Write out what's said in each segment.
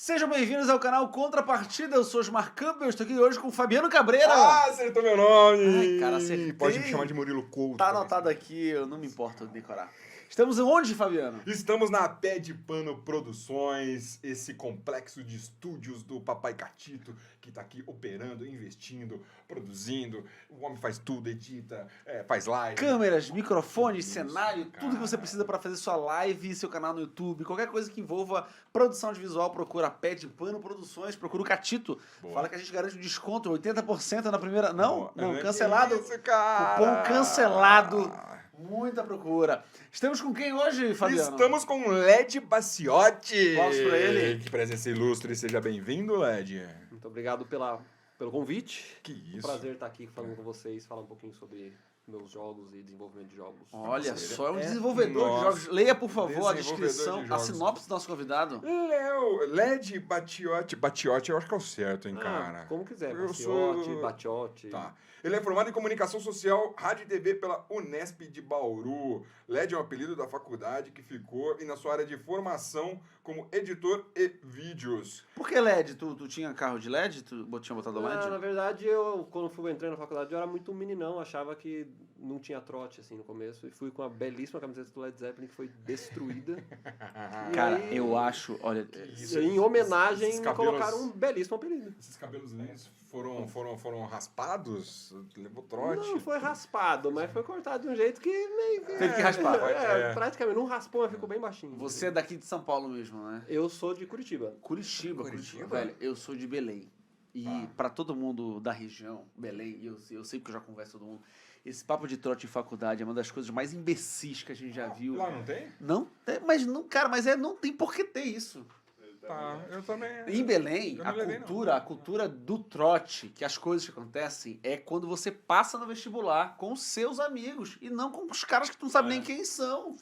Sejam bem-vindos ao canal Contrapartida, eu sou Osmar Campbell, estou aqui hoje com o Fabiano Cabreira. Ah, acertou meu nome! Ai, cara, acertei. Pode me chamar de Murilo Couto. Tá anotado aqui, eu não me importo de decorar. Estamos onde, Fabiano? Estamos na Pé de Pano Produções, esse complexo de estúdios do Papai Catito, que tá aqui operando, investindo, produzindo. O homem faz tudo, edita, faz live. Câmeras, microfones, cenário, tudo que você precisa para fazer sua live, seu canal no YouTube, qualquer coisa que envolva produção de visual, procura Pé de Pano Produções, procura o Catito. Boa. Fala que a gente garante um desconto, 80% na primeira... Não, Boa. Cancelado. Que isso, cara? Cupom cancelado. Muita procura. Estamos com quem hoje, Fabiano? Estamos com Led Baciotti. Aplausos pra ele. Que presença ilustre. Seja bem-vindo, Led. Muito obrigado pelo convite. Que isso. Prazer estar aqui falando com vocês, falar um pouquinho sobre meus jogos e desenvolvimento de jogos. Olha Você só, é um é desenvolvedor de nosso jogos. Leia, por favor, a desenvolvedor descrição, de a jogos. sinopse do nosso convidado. Led Baciotti. Baciotti eu acho que é o certo, hein, cara? Como quiser, Eu Baciotti, sou- Baciotti. Tá. Ele é formado em comunicação social, rádio e TV pela Unesp de Bauru. LED é um apelido da faculdade que ficou e na sua área de formação como editor e vídeos. Por que LED? Tu tinha carro de LED? Tu tinha botado LED? Na verdade, quando fui entrei na faculdade, eu era muito meninão, achava que não tinha trote, assim, no começo. E fui com uma belíssima camiseta do Led Zeppelin, que foi destruída. Cara, E aí- eu acho, olha... Isso, em homenagem, esses me cabelos- colocaram um belíssimo apelido. Esses cabelos lindos foram raspados? Levou trote? Não foi raspado, mas foi cortado de um jeito que meio que... Teve que raspar. Praticamente, não raspou, mas ficou bem baixinho. Você é daqui de São Paulo mesmo, né? Eu sou de Curitiba. Curitiba. Velho, eu sou de Belém. E pra todo mundo da região, Belém, e eu sei porque eu já converso com todo mundo, esse papo de trote em faculdade é uma das coisas mais imbecis que a gente já viu. Lá não tem? Não tem, mas não, cara, não tem por que ter isso. Tá, eu também. Em Belém, Eu não levei, a cultura do trote, que as coisas que acontecem, é quando você passa no vestibular com os seus amigos e não com os caras que tu não sabe nem quem são.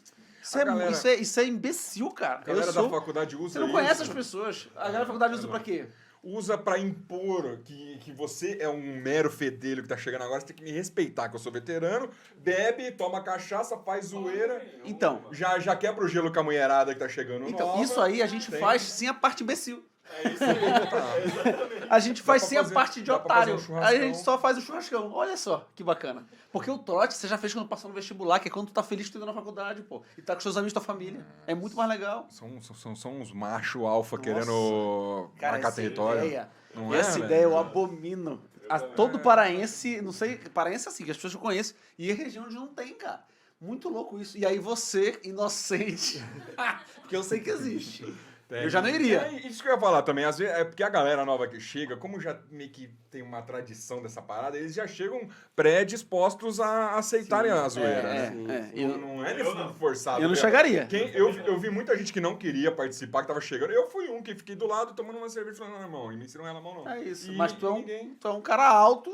Isso é imbecil, cara. A galera da faculdade usa Você não isso. conhece as pessoas. A galera da faculdade usa pra quê? Usa pra impor que você é um mero fedelho que tá chegando agora, você tem que me respeitar, que eu sou veterano, bebe, toma cachaça, faz zoeira, Então, já quebra o gelo com a mulherada que tá chegando nova. isso aí a gente Tem. faz sem a parte imbecil. É isso aí. Exatamente. A gente faz pra sem a fazer- parte de dá pra fazer otário. um churrascão. A gente só faz o churrascão. Olha só, que bacana. Porque o trote você já fez quando passou no vestibular, que é quando tu tá feliz que tu indo na faculdade, pô. E tá com seus amigos, tua família. É muito mais legal. São uns macho alfa querendo Cara, marcar essa território. ideia, Não essa né? ideia eu abomino. Todo paraense, não sei, paraense assim, que as pessoas que eu conheço, e a região onde não tem, cara. Muito louco isso. E aí você, inocente, porque eu sei que existe. Tem. Eu já não iria. É isso que eu ia falar também. Às vezes, é porque a galera nova que chega, como já meio que tem uma tradição dessa parada, eles já chegam predispostos a aceitarem a zoeira, né? Não é forçado. Eu não né? chegaria. Eu vi muita gente que não queria participar, que tava chegando. Eu fui um que fiquei do lado tomando uma cerveja e falando, não, irmão, e me ensinam ela na mão, não. É isso. E Mas tu é, ninguém... tu é um cara alto,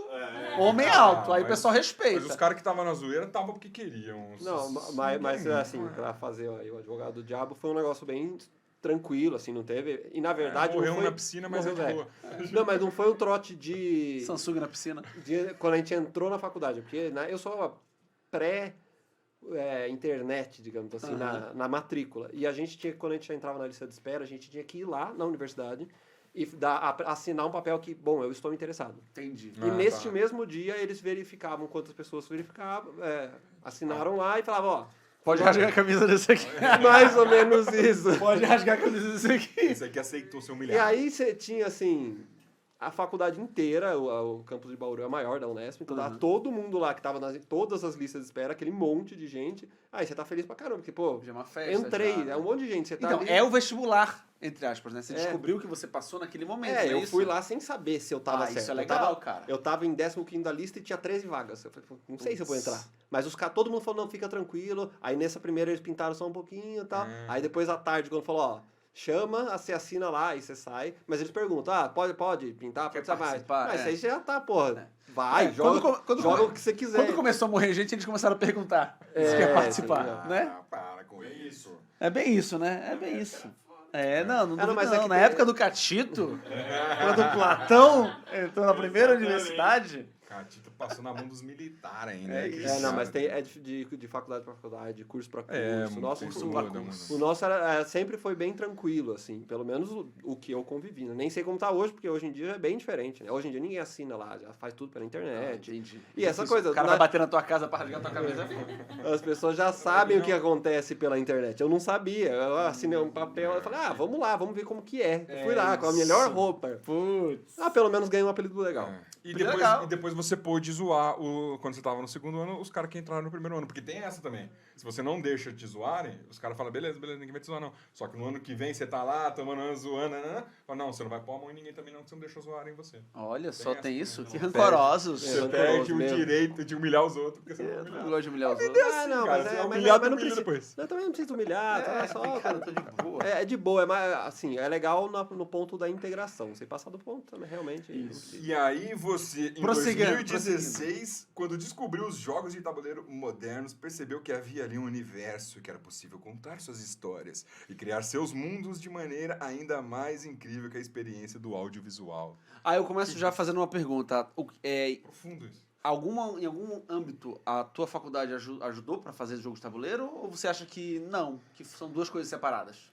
homem alto. Aí o mas- pessoal respeita. Mas os caras que estavam na zoeira estavam porque queriam. Não, mas assim, pra fazer ó, o advogado do diabo foi um negócio bem tranquilo, assim, não teve... E na verdade... morreu não um foi, na piscina, mas morreu, é de boa. Não, mas não foi um trote de... Samsung na piscina. Quando a gente entrou na faculdade, porque né, eu sou pré-internet, digamos assim, na matrícula. E a gente tinha, quando a gente entrava na lista de espera, a gente tinha que ir lá na universidade e assinar um papel que, bom, eu estou interessado. Entendi. E neste mesmo dia, eles verificavam quantas pessoas verificavam, assinaram lá e falavam, ó, Pode rasgar a camisa desse aqui. mais ou menos isso. Pode rasgar a camisa desse aqui. Esse aqui aceitou ser E humilhado. aí você tinha, assim, a faculdade inteira, o campus de Bauru é o maior da Unesp, então tava todo mundo lá que tava nas todas as listas de espera, aquele monte de gente. Aí você tá feliz pra caramba, porque, pô, Já é uma festa. entrei, já, né? é um monte de gente, você tá Então, ali. é o vestibular, entre aspas, né? Você É. descobriu que você passou naquele momento. É, não eu isso? fui lá sem saber se eu tava certo. Isso é legal, eu tava, cara. Eu tava em 15º da lista e tinha 13 vagas. Eu falei, pô, não sei se eu vou entrar. Mas todo mundo falou, não, fica tranquilo. Aí nessa primeira eles pintaram só um pouquinho e tal. Aí depois à tarde, quando falou, ó, chama, você assina lá e você sai. Mas eles perguntam, pode pintar, Quer pode mais. participar? Mas É. aí você já tá, porra. Vai, joga, quando joga o que você quiser. Quando começou a morrer gente, eles começaram a perguntar se É, quer participar, tá né? Para com isso. É bem isso, né? É bem isso. Não não, mas não. é que Na tem- época do Catito, quando o Platão entrou na primeira universidade, Catito passou na mão dos militares ainda. É né? isso. Não, mas tem, de faculdade para faculdade, de curso para curso. O nosso, curso o, pra curso. o nosso sempre foi bem tranquilo, assim, pelo menos o que eu convivi. Né? Nem sei como tá hoje, porque hoje em dia é bem diferente. Né? Hoje em dia ninguém assina lá, já faz tudo pela internet. Entendi. E essa coisa... O cara vai bater na tua casa pra rasgar tua camisa. As pessoas já sabem o que acontece pela internet. Eu não sabia. Eu assinei um papel e falei, vamos lá, vamos ver como que é. Eu fui lá, com a melhor roupa. Putz. Pelo menos ganhei um apelido legal. E Legal. depois você pôde zoar, quando você tava no segundo ano, os caras que entraram no primeiro ano. Porque tem essa também. Se você não deixa te zoarem, os caras falam, beleza, ninguém vai te zoar não. Só que no ano que vem você tá lá, tomando uma zoando, fala, não, você não vai pôr a mão em ninguém também não, que você não deixa zoarem você. Olha, só tem isso? também. Que rancorosos. É, Você rancoroso perde o mesmo. direito de humilhar os outros, porque você não vai Eu humilhar. não gosto de humilhar os outros. Não, cara, mas você é mas humilhado, não humilha precisa. depois. Eu também não preciso humilhar, tá? Só, cara, eu tô de boa. É de boa, é mais, assim, é legal no ponto da integração. Você passar do ponto, também, realmente. Isso. E aí você, em Prosseguindo, 2016, quando descobriu os jogos de tabuleiro modernos, percebeu que havia ali um universo que era possível contar suas histórias e criar seus mundos de maneira ainda mais incrível que a experiência do audiovisual. Aí eu começo já fazendo uma pergunta. Profundo isso. Em algum âmbito, a tua faculdade ajudou pra fazer jogos de tabuleiro? Ou você acha que não? Que são duas coisas separadas?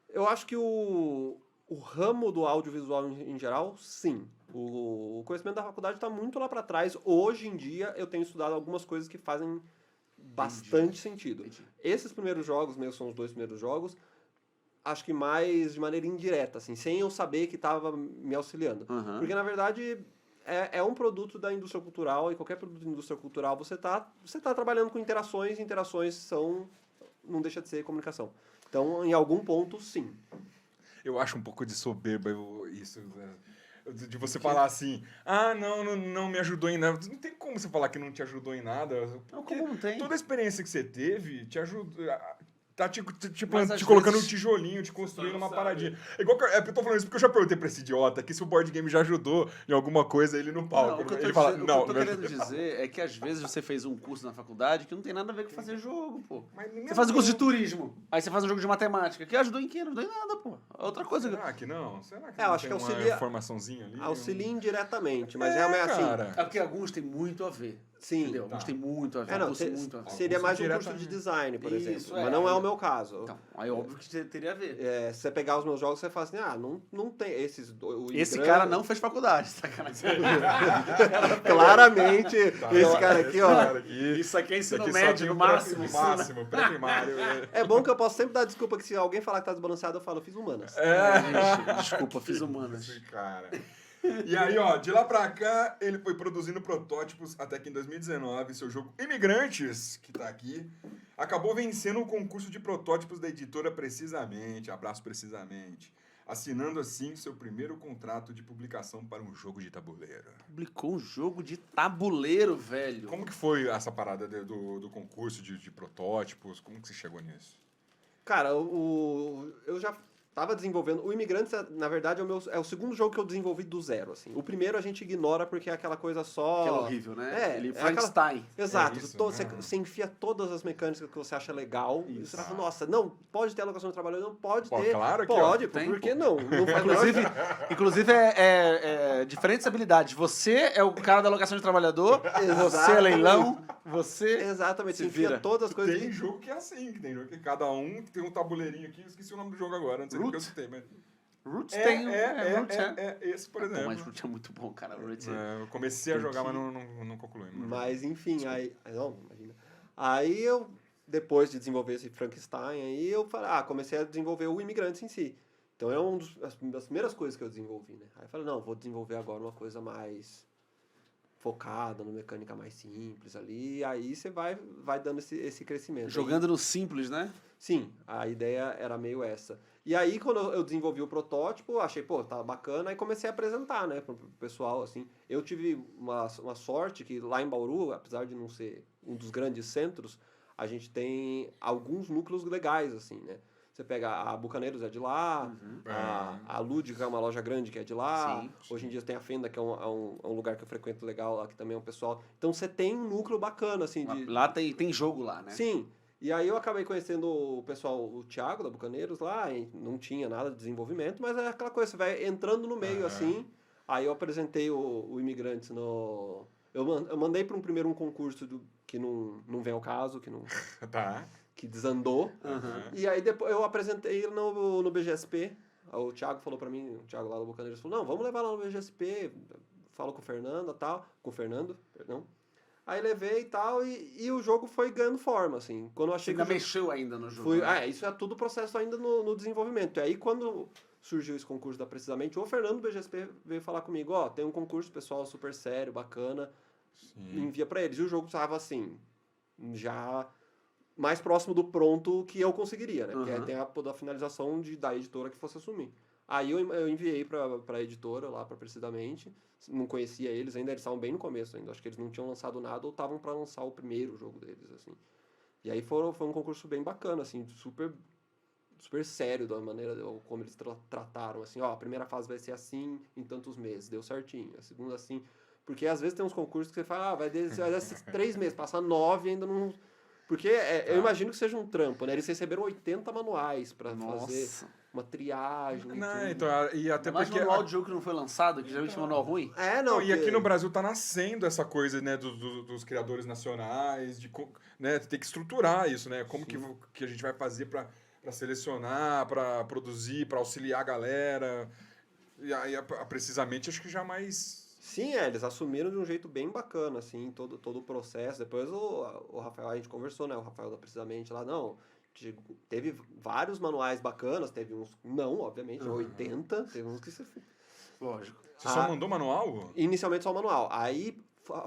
Eu acho que o ramo do audiovisual em geral, sim. O conhecimento da faculdade está muito lá para trás. Hoje em dia, eu tenho estudado algumas coisas que fazem bastante sentido. Entendi. Esses primeiros jogos, meus são os 2 primeiros jogos, acho que mais de maneira indireta, assim, sem eu saber que estava me auxiliando. Uhum. Porque, na verdade, é um produto da indústria cultural, e qualquer produto da indústria cultural, você tá trabalhando com interações não deixa de ser comunicação. Então, em algum ponto, sim. Eu acho um pouco de soberba isso, né? De você falar assim, não me ajudou em nada. Não tem como você falar que não te ajudou em nada. Não, como não tem? Toda a experiência que você teve te ajudou. Tá te Mas, às colocando vezes, um tijolinho, te construindo uma sabe. paradinha. Eu tô falando isso porque eu já perguntei pra esse idiota que se o board game já ajudou em alguma coisa ele no palco. Não, o que eu tô, Ele fala, dizendo- não, o que eu tô não me querendo ajudou. dizer é que às vezes você fez um curso na faculdade que não tem nada a ver com fazer jogo, pô. Mas Você mesmo faz um curso de assim- turismo, aí você faz um jogo de matemática. Que ajudou em quê? Não ajudou em nada, pô. Outra coisa. Será que não? Será que Eu não acho tem que uma auxilia- informaçãozinha ali? Auxilia indiretamente, mas É, realmente assim. cara. É porque alguns têm muito a ver. Sim. Entendeu? Alguns têm muito a ver. Não, curso muito a ver. seria mais um curso de diretamente. design, por Isso, exemplo. é. Mas não é o meu caso. Então, aí óbvio que teria a ver. Se você pegar os meus jogos, você fala assim, não tem o Esse Igran- cara não fez faculdade, sacanagem. Claramente, Tá, esse cara aqui, ó. cara aqui- Isso aqui é Isso ensino aqui só médio, tem no o máximo. No ensino- máximo, pré-primário. É bom que eu posso sempre dar desculpa que se alguém falar que tá desbalanceado, eu falo, eu fiz humanas. Desculpa, fiz humanas. Esse cara. E aí, ó, de lá pra cá, ele foi produzindo protótipos até que em 2019, seu jogo Imigrantes, que tá aqui, acabou vencendo o concurso de protótipos da editora Precisamente, abraço Precisamente, assinando assim seu primeiro contrato de publicação para um jogo de tabuleiro. Publicou um jogo de tabuleiro, velho. Como que foi essa parada do concurso de protótipos? Como que você chegou nisso? Cara, eu já tava desenvolvendo... O Imigrantes, na verdade, é o segundo jogo que eu desenvolvi do zero, assim. O primeiro a gente ignora porque é aquela coisa só... Aquela horrível, né? Ele é Frankenstein. Exato. É isso, Você, né? você enfia todas as mecânicas que você acha legal. E Isso. você fala, nossa, não, pode ter alocação de trabalho, não pode Pô, ter. claro que, pode, ó, pô, tem, por que pô. não? Não faz Inclusive diferentes habilidades. Você é o cara da alocação de trabalhador, você é leilão, você... Exatamente, Se você enfia vira. todas as coisas. Tem jogo que é assim, que tem jogo que cada um tem um tabuleirinho aqui, eu esqueci o nome do jogo agora, não sei porque eu Roots? citei, mas... Roots tem... Roots, esse, por Pô, exemplo. mas Roots é muito bom, cara. Roots Eu comecei a Tem jogar, que- mas não concluí. Mas enfim, aí. Não, imagina. Aí eu, depois de desenvolver esse Frankenstein, aí eu falei, comecei a desenvolver o Imigrantes em si. Então é uma das primeiras coisas que eu desenvolvi, né? Aí eu falei, não, vou desenvolver agora uma coisa mais focada, numa mecânica mais simples ali. E aí você vai dando esse crescimento. Jogando no simples, né? Sim, a ideia era meio essa. E aí, quando eu desenvolvi o protótipo, achei, pô, tá bacana, aí comecei a apresentar, né, pro pessoal, assim. Eu tive uma sorte que lá em Bauru, apesar de não ser um dos grandes centros, a gente tem alguns núcleos legais, assim, né. Você pega a Bucaneiros, é de lá, a Lúdica é uma loja grande que é de lá, Sim, hoje em dia tem a Fenda, que é um lugar que eu frequento legal lá, que também é um pessoal. Então você tem um núcleo bacana, assim, de... Lá tem jogo lá, né? Sim. E aí eu acabei conhecendo o pessoal, o Thiago da Bucaneiros lá, e não tinha nada de desenvolvimento, mas é aquela coisa, você vai entrando no meio assim. Aí eu apresentei o Imigrantes Eu mandei para primeiro um concurso que não vem ao caso, Tá. que desandou. E aí depois eu apresentei no BGSP. O Thiago falou pra mim, o Thiago lá do Bucaneiros falou, não, vamos levar lá no BGSP, falo com o Fernando e tal, com o Fernando, perdão. Aí levei e tal, e o jogo foi ganhando forma, assim. Quando eu achei Você ainda mexeu ainda no jogo. Isso é tudo processo ainda no desenvolvimento. E aí quando surgiu esse concurso da Precisamente, o Fernando do BGSP veio falar comigo, tem um concurso pessoal super sério, bacana, envia pra eles. E o jogo estava assim, já mais próximo do pronto que eu conseguiria, né? Porque aí tem a finalização da editora que fosse assumir. Aí eu enviei pra editora lá, pra Precisamente, não conhecia eles ainda, eles estavam bem no começo ainda, acho que eles não tinham lançado nada ou estavam pra lançar o primeiro jogo deles, assim. E aí foi um concurso bem bacana, assim, super sério da maneira como eles trataram, assim, a primeira fase vai ser assim, em tantos meses, deu certinho, a segunda assim, porque às vezes tem uns concursos que você fala, vai dar 3 meses, passar 9 ainda não... Porque eu imagino que seja um trampo, né? Eles receberam 80 manuais pra fazer uma triagem. Não, então, e até mais porque... manual de jogo que não foi lançado, que geralmente é manual ruim. Não, e aqui no Brasil tá nascendo essa coisa, né, dos criadores nacionais, né, tem que estruturar isso, né? Como que a gente vai fazer pra selecionar, pra produzir, pra auxiliar a galera. E aí, precisamente, acho que já mais... Sim, eles assumiram de um jeito bem bacana, assim, todo o processo. Depois o Rafael, a gente conversou, né? O Rafael da Precisamente lá, teve vários manuais bacanas, teve uns, não, obviamente, 80, teve uns que você... Lógico. Você só mandou manual? Inicialmente só o manual. Aí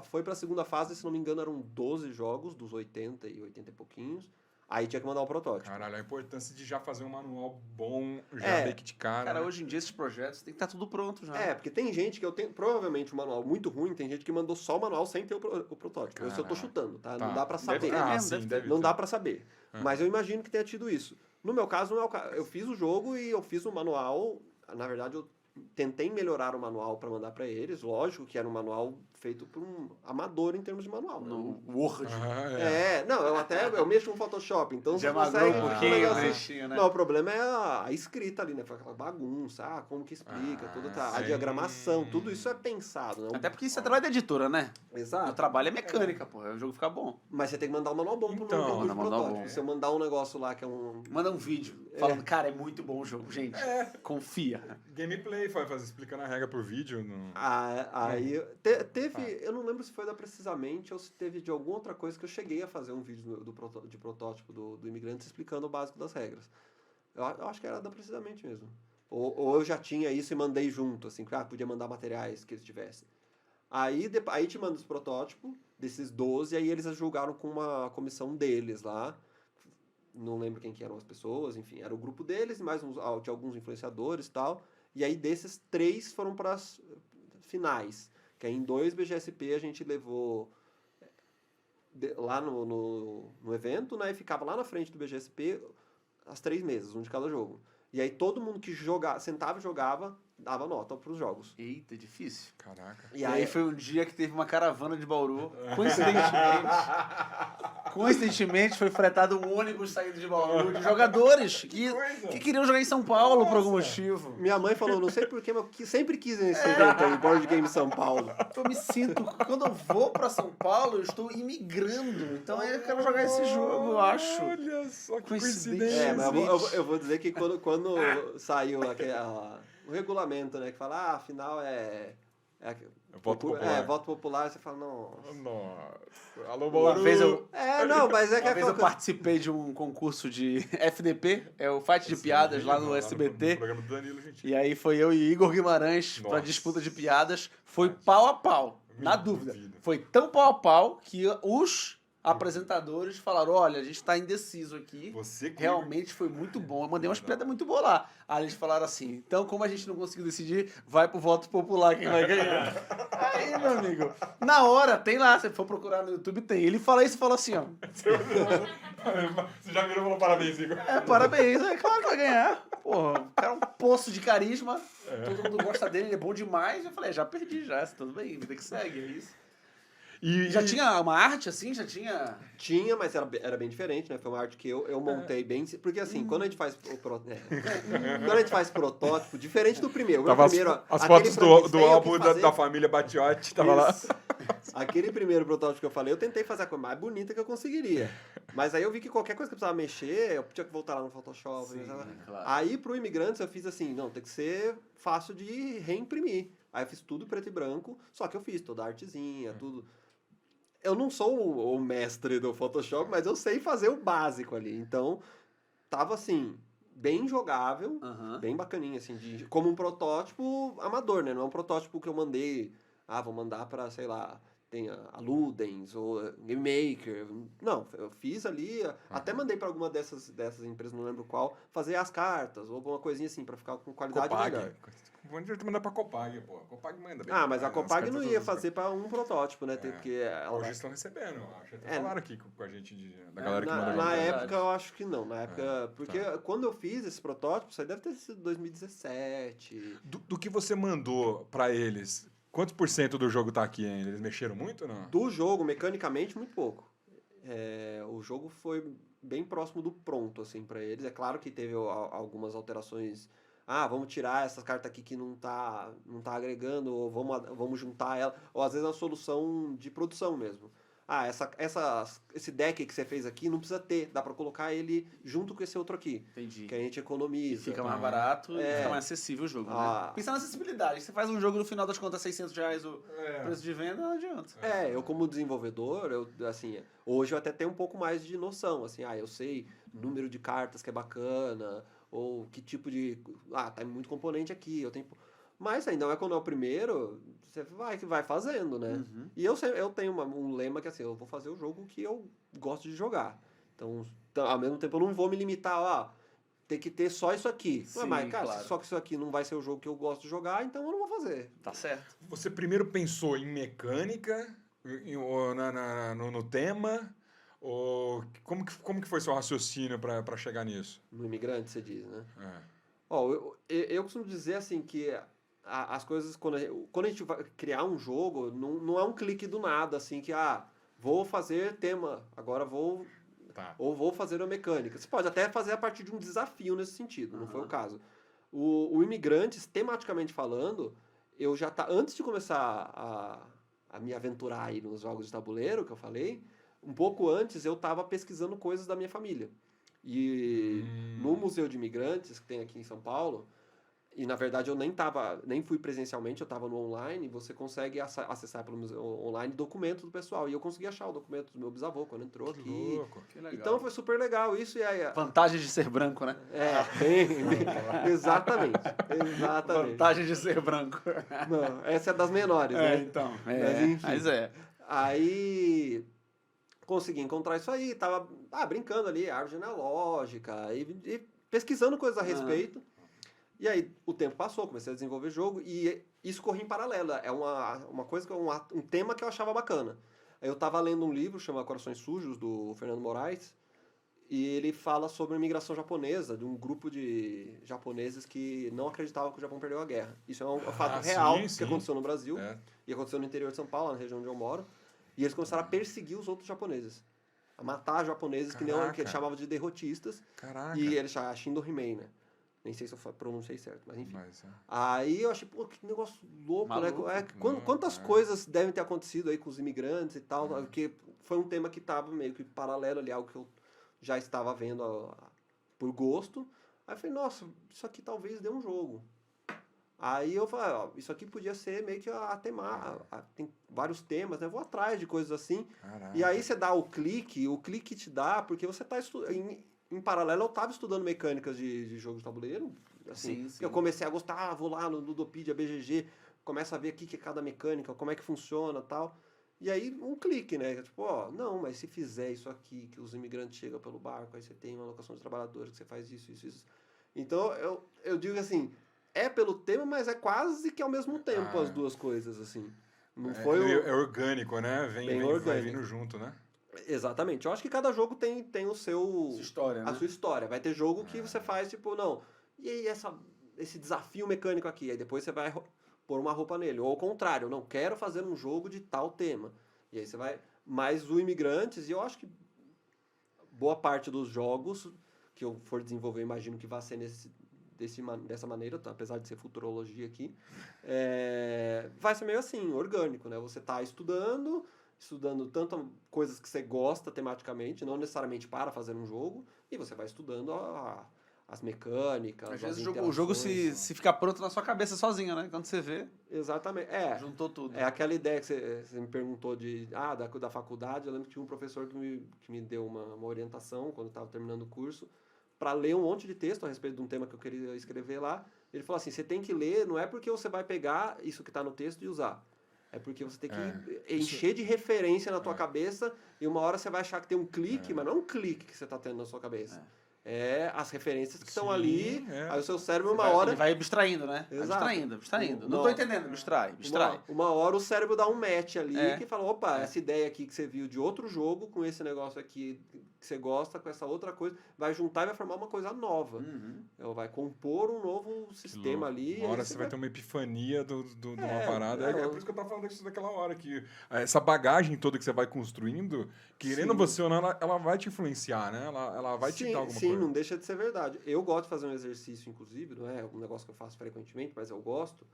foi pra segunda fase, se não me engano, eram 12 jogos, dos 80 e 80 e pouquinhos. Aí tinha que mandar o protótipo. Caralho, a importância de já fazer um manual bom, já meio que de cara. Cara, né? hoje em dia esses projetos tem que estar tudo pronto já. Porque tem gente que provavelmente o manual muito ruim, tem gente que mandou só o manual sem ter o protótipo. Isso eu tô chutando, tá? Não dá pra saber. Não dá pra saber. Mas eu imagino que tenha tido isso. No meu caso, eu fiz o jogo e eu fiz o manual. Na verdade, eu tentei melhorar o manual pra mandar pra eles. Lógico que era um manual feito por um amador em termos de manual. No Word. Não, eu mexo com Photoshop, então já você consegue... um pouquinho, né? Não, o problema é a escrita ali, né? Aquela bagunça, como que explica, a diagramação, tudo isso é pensado, né? Até porque isso é trabalho da editora, né? Exato. O trabalho é mecânica, pô. O jogo fica bom. Mas você tem que mandar um manual bom pro protótipo. Se eu mandar um negócio lá que é um... Manda um vídeo falando, cara, é muito bom o jogo, gente. Confia. Gameplay, explicando a regra pro vídeo. Aí teve... Eu não lembro se foi da Precisamente ou se teve de alguma outra coisa que eu cheguei a fazer um vídeo de protótipo do Imigrantes explicando o básico das regras. Eu acho que era da Precisamente mesmo. Ou eu já tinha isso e mandei junto, assim, podia mandar materiais que eles tivessem. Aí te manda os protótipos desses 12, aí eles julgaram com uma comissão deles lá. Não lembro quem que eram as pessoas, enfim, era o grupo deles, mais tinha alguns influenciadores e tal. E aí desses 3 foram para as finais. Que aí em 2 BGSP a gente levou lá no evento, né? E ficava lá na frente do BGSP as 3 mesas, um de cada jogo. E aí todo mundo que sentava e jogava, dava nota pros jogos. Eita, difícil. Caraca. E aí foi um dia que teve uma caravana de Bauru. Coincidentemente foi fretado um ônibus saindo de Bauru de jogadores que queriam jogar em São Paulo por algum motivo. Minha mãe falou, não sei porquê, mas eu sempre quis nesse evento aí, Board Game São Paulo. Eu me sinto, quando eu vou pra São Paulo, eu estou imigrando. Então eu quero jogar esse jogo, eu acho. Olha só que coincidência. Mas eu vou dizer que quando saiu o regulamento, né, que fala, afinal voto popular. Voto popular, você fala, nossa. Alô, Bauru. Mas é que uma vez eu participei de um concurso de FDP, o Fight de Piadas, lá no SBT. No programa do Danilo, gente. E aí foi eu e Igor Guimarães pra disputa de piadas. Foi pau a pau, na dúvida. Foi tão pau a pau que os apresentadores falaram, olha, a gente tá indeciso aqui. Realmente foi muito bom. Eu mandei umas piadas muito boas lá. Aí eles falaram assim, então como a gente não conseguiu decidir, vai pro voto popular quem vai ganhar. Aí, meu amigo, na hora, tem lá, se for procurar no YouTube, tem. Ele fala isso e fala assim, ó. Você já virou e falou parabéns, Igor. Parabéns. É claro que vai ganhar. Porra, o cara é um poço de carisma. Todo mundo gosta dele, ele é bom demais. Eu falei, já perdi já, tudo bem, vida que segue, é isso. Já tinha uma arte assim? Já tinha? Tinha, mas era bem diferente, né? Foi uma arte que eu montei bem... Porque assim, quando a gente faz quando a gente faz protótipo, diferente do primeiro. Tava as fotos do álbum da família Batiotti, tava lá. aquele primeiro protótipo que eu falei, eu tentei fazer a coisa mais bonita que eu conseguiria. Mas aí eu vi que qualquer coisa que eu precisava mexer, eu tinha que voltar lá no Photoshop. Sim, claro. Aí pro Imigrantes eu fiz assim, não, tem que ser fácil de reimprimir. Aí eu fiz tudo preto e branco, só que eu fiz toda a artezinha, tudo. Eu não sou o mestre do Photoshop, mas eu sei fazer o básico ali. Então, tava assim, bem jogável, Aham. bem bacaninha, assim, como um protótipo amador, né? Não é um protótipo que eu mandei, vou mandar pra, sei lá, tem a Ludens ou a Game Maker. Não, eu fiz ali, até mandei pra alguma dessas empresas, não lembro qual, fazer as cartas ou alguma coisinha assim, pra ficar com qualidade melhor. Vamos mandar pra Copag, pô. A Copag manda bem. Mas a Copag não ia fazer pra um protótipo, né? Porque ela hoje estão recebendo, eu acho. Até falaram aqui com a gente, da galera que manda na jogo. época eu acho que não. Na época. Porque quando eu fiz esse protótipo, isso aí deve ter sido 2017. Do que você mandou pra eles, quantos por cento do jogo tá aqui ainda? Eles mexeram muito ou não? Do jogo, mecanicamente, muito pouco. O jogo foi bem próximo do pronto, assim, pra eles. É claro que teve algumas alterações. Vamos tirar essas cartas aqui que não tá agregando, ou vamos juntar ela. Ou às vezes é uma solução de produção mesmo. Esse deck que você fez aqui não precisa ter, dá pra colocar ele junto com esse outro aqui. Entendi. Que a gente economiza. Fica mais barato e fica mais acessível o jogo, né? Pensar na acessibilidade. Você faz um jogo no final das contas R$600 o preço de venda, não adianta. Eu como desenvolvedor, hoje eu até tenho um pouco mais de noção, assim, eu sei número de cartas que é bacana, ou que tipo de... tá muito componente aqui, eu tenho... Mas ainda não é quando é o primeiro, você vai fazendo, né? Uhum. E eu tenho um lema que assim, eu vou fazer o jogo que eu gosto de jogar. Então, ao mesmo tempo eu não vou me limitar, tem que ter só isso aqui. Sim, Mas, cara, claro. se só que isso aqui não vai ser o jogo que eu gosto de jogar, então eu não vou fazer. Tá certo. Você primeiro pensou em mecânica, ou no tema, ou como que foi seu raciocínio pra chegar nisso? No Imigrante, você diz, né? Eu costumo dizer assim que as coisas, quando a gente vai criar um jogo, não é um clique do nada, assim, que vou fazer tema, agora vou fazer uma mecânica. Você pode até fazer a partir de um desafio nesse sentido, não foi o caso. O Imigrantes, tematicamente falando, eu já antes de começar a me aventurar aí nos jogos de tabuleiro, que eu falei, um pouco antes eu estava pesquisando coisas da minha família. E no Museu de Imigrantes, que tem aqui em São Paulo, e na verdade eu nem fui presencialmente, eu estava no online, você consegue acessar pelo museu online documentos do pessoal. E eu consegui achar o documento do meu bisavô quando entrou aqui. Louco. Que legal. Então foi super legal isso. Vantagens de ser branco, né? Exatamente. Vantagens de ser branco. Não, essa é das menores, né? Então. Mas Aí consegui encontrar isso aí, tava brincando ali, árvore genealógica, e pesquisando coisas a respeito. E aí o tempo passou, comecei a desenvolver jogo e isso corria em paralelo. É uma coisa, um tema que eu achava bacana. Aí eu tava lendo um livro chamado Corações Sujos, do Fernando Moraes, e ele fala sobre a imigração japonesa, de um grupo de japoneses que não acreditavam que o Japão perdeu a guerra. Isso é um fato real que aconteceu no Brasil e aconteceu no interior de São Paulo, na região onde eu moro. E eles começaram a perseguir os outros japoneses. A matar japoneses que ele chamava de derrotistas. Caraca. E ele chamava Shindo-Himei, né? Nem sei se eu pronunciei certo, mas enfim. Aí eu achei, que negócio louco, maluco, né? Quantas coisas devem ter acontecido aí com os imigrantes e tal, porque foi um tema que estava meio que paralelo ali, algo que eu já estava vendo por gosto. Aí eu falei, nossa, isso aqui talvez dê um jogo. Aí eu falei, isso aqui podia ser meio que tem vários temas, né? Vou atrás de coisas assim. Caraca. E aí você dá o clique te dá, porque você está estudando. Em paralelo, eu estava estudando mecânicas de jogo de tabuleiro. Assim, sim. Eu comecei a gostar, vou lá no Ludopedia, BGG, começo a ver aqui que é cada mecânica, como é que funciona e tal. E aí, um clique, né? Tipo, não, mas se fizer isso aqui, que os imigrantes chegam pelo barco, aí você tem uma alocação de trabalhadores, que você faz isso. Então, eu digo assim, é pelo tema, mas é quase que ao mesmo tempo as duas coisas, assim. Não foi é orgânico, né? Vai vindo junto, né? Exatamente. Eu acho que cada jogo tem o seu... Sua história, né? A sua história. Vai ter jogo que você faz, tipo, não... E aí, esse desafio mecânico aqui? Aí depois você vai pôr uma roupa nele. Ou ao contrário, não, quero fazer um jogo de tal tema. E aí você vai... Mas o Imigrantes, e eu acho que boa parte dos jogos que eu for desenvolver, imagino que vai ser dessa maneira, tá? Apesar de ser futurologia aqui, vai ser meio assim, orgânico, né? Você tá estudando tanto coisas que você gosta tematicamente, não necessariamente para fazer um jogo, e você vai estudando as mecânicas, Às as vezes o jogo se fica pronto na sua cabeça sozinho, né? Quando você vê, Exatamente. juntou tudo. É aquela ideia que você me perguntou da faculdade. Eu lembro que tinha um professor que me deu uma orientação quando eu estava terminando o curso para ler um monte de texto a respeito de um tema que eu queria escrever lá. Ele falou assim, você tem que ler, não é porque você vai pegar isso que está no texto e usar. É porque você tem que encher de referência na tua cabeça e uma hora você vai achar que tem um clique, mas não é um clique que você está tendo na sua cabeça. As referências que estão ali, aí o seu cérebro hora... Ele vai abstraindo, né? Exato. Abstraindo. Não tô entendendo, abstrai. Uma hora o cérebro dá um match ali que fala, opa, essa ideia aqui que você viu de outro jogo, com esse negócio aqui que você gosta, com essa outra coisa, vai juntar e vai formar uma coisa nova. Ela vai compor um novo sistema ali. Uma hora você vai ter uma epifania de uma parada. É por isso que eu tava falando disso daquela hora, que essa bagagem toda que você vai construindo, querendo você ou não, ela vai te influenciar, né? Ela vai te dar alguma coisa. Não deixa de ser verdade. Eu gosto de fazer um exercício, inclusive, não é um negócio que eu faço frequentemente, mas eu gosto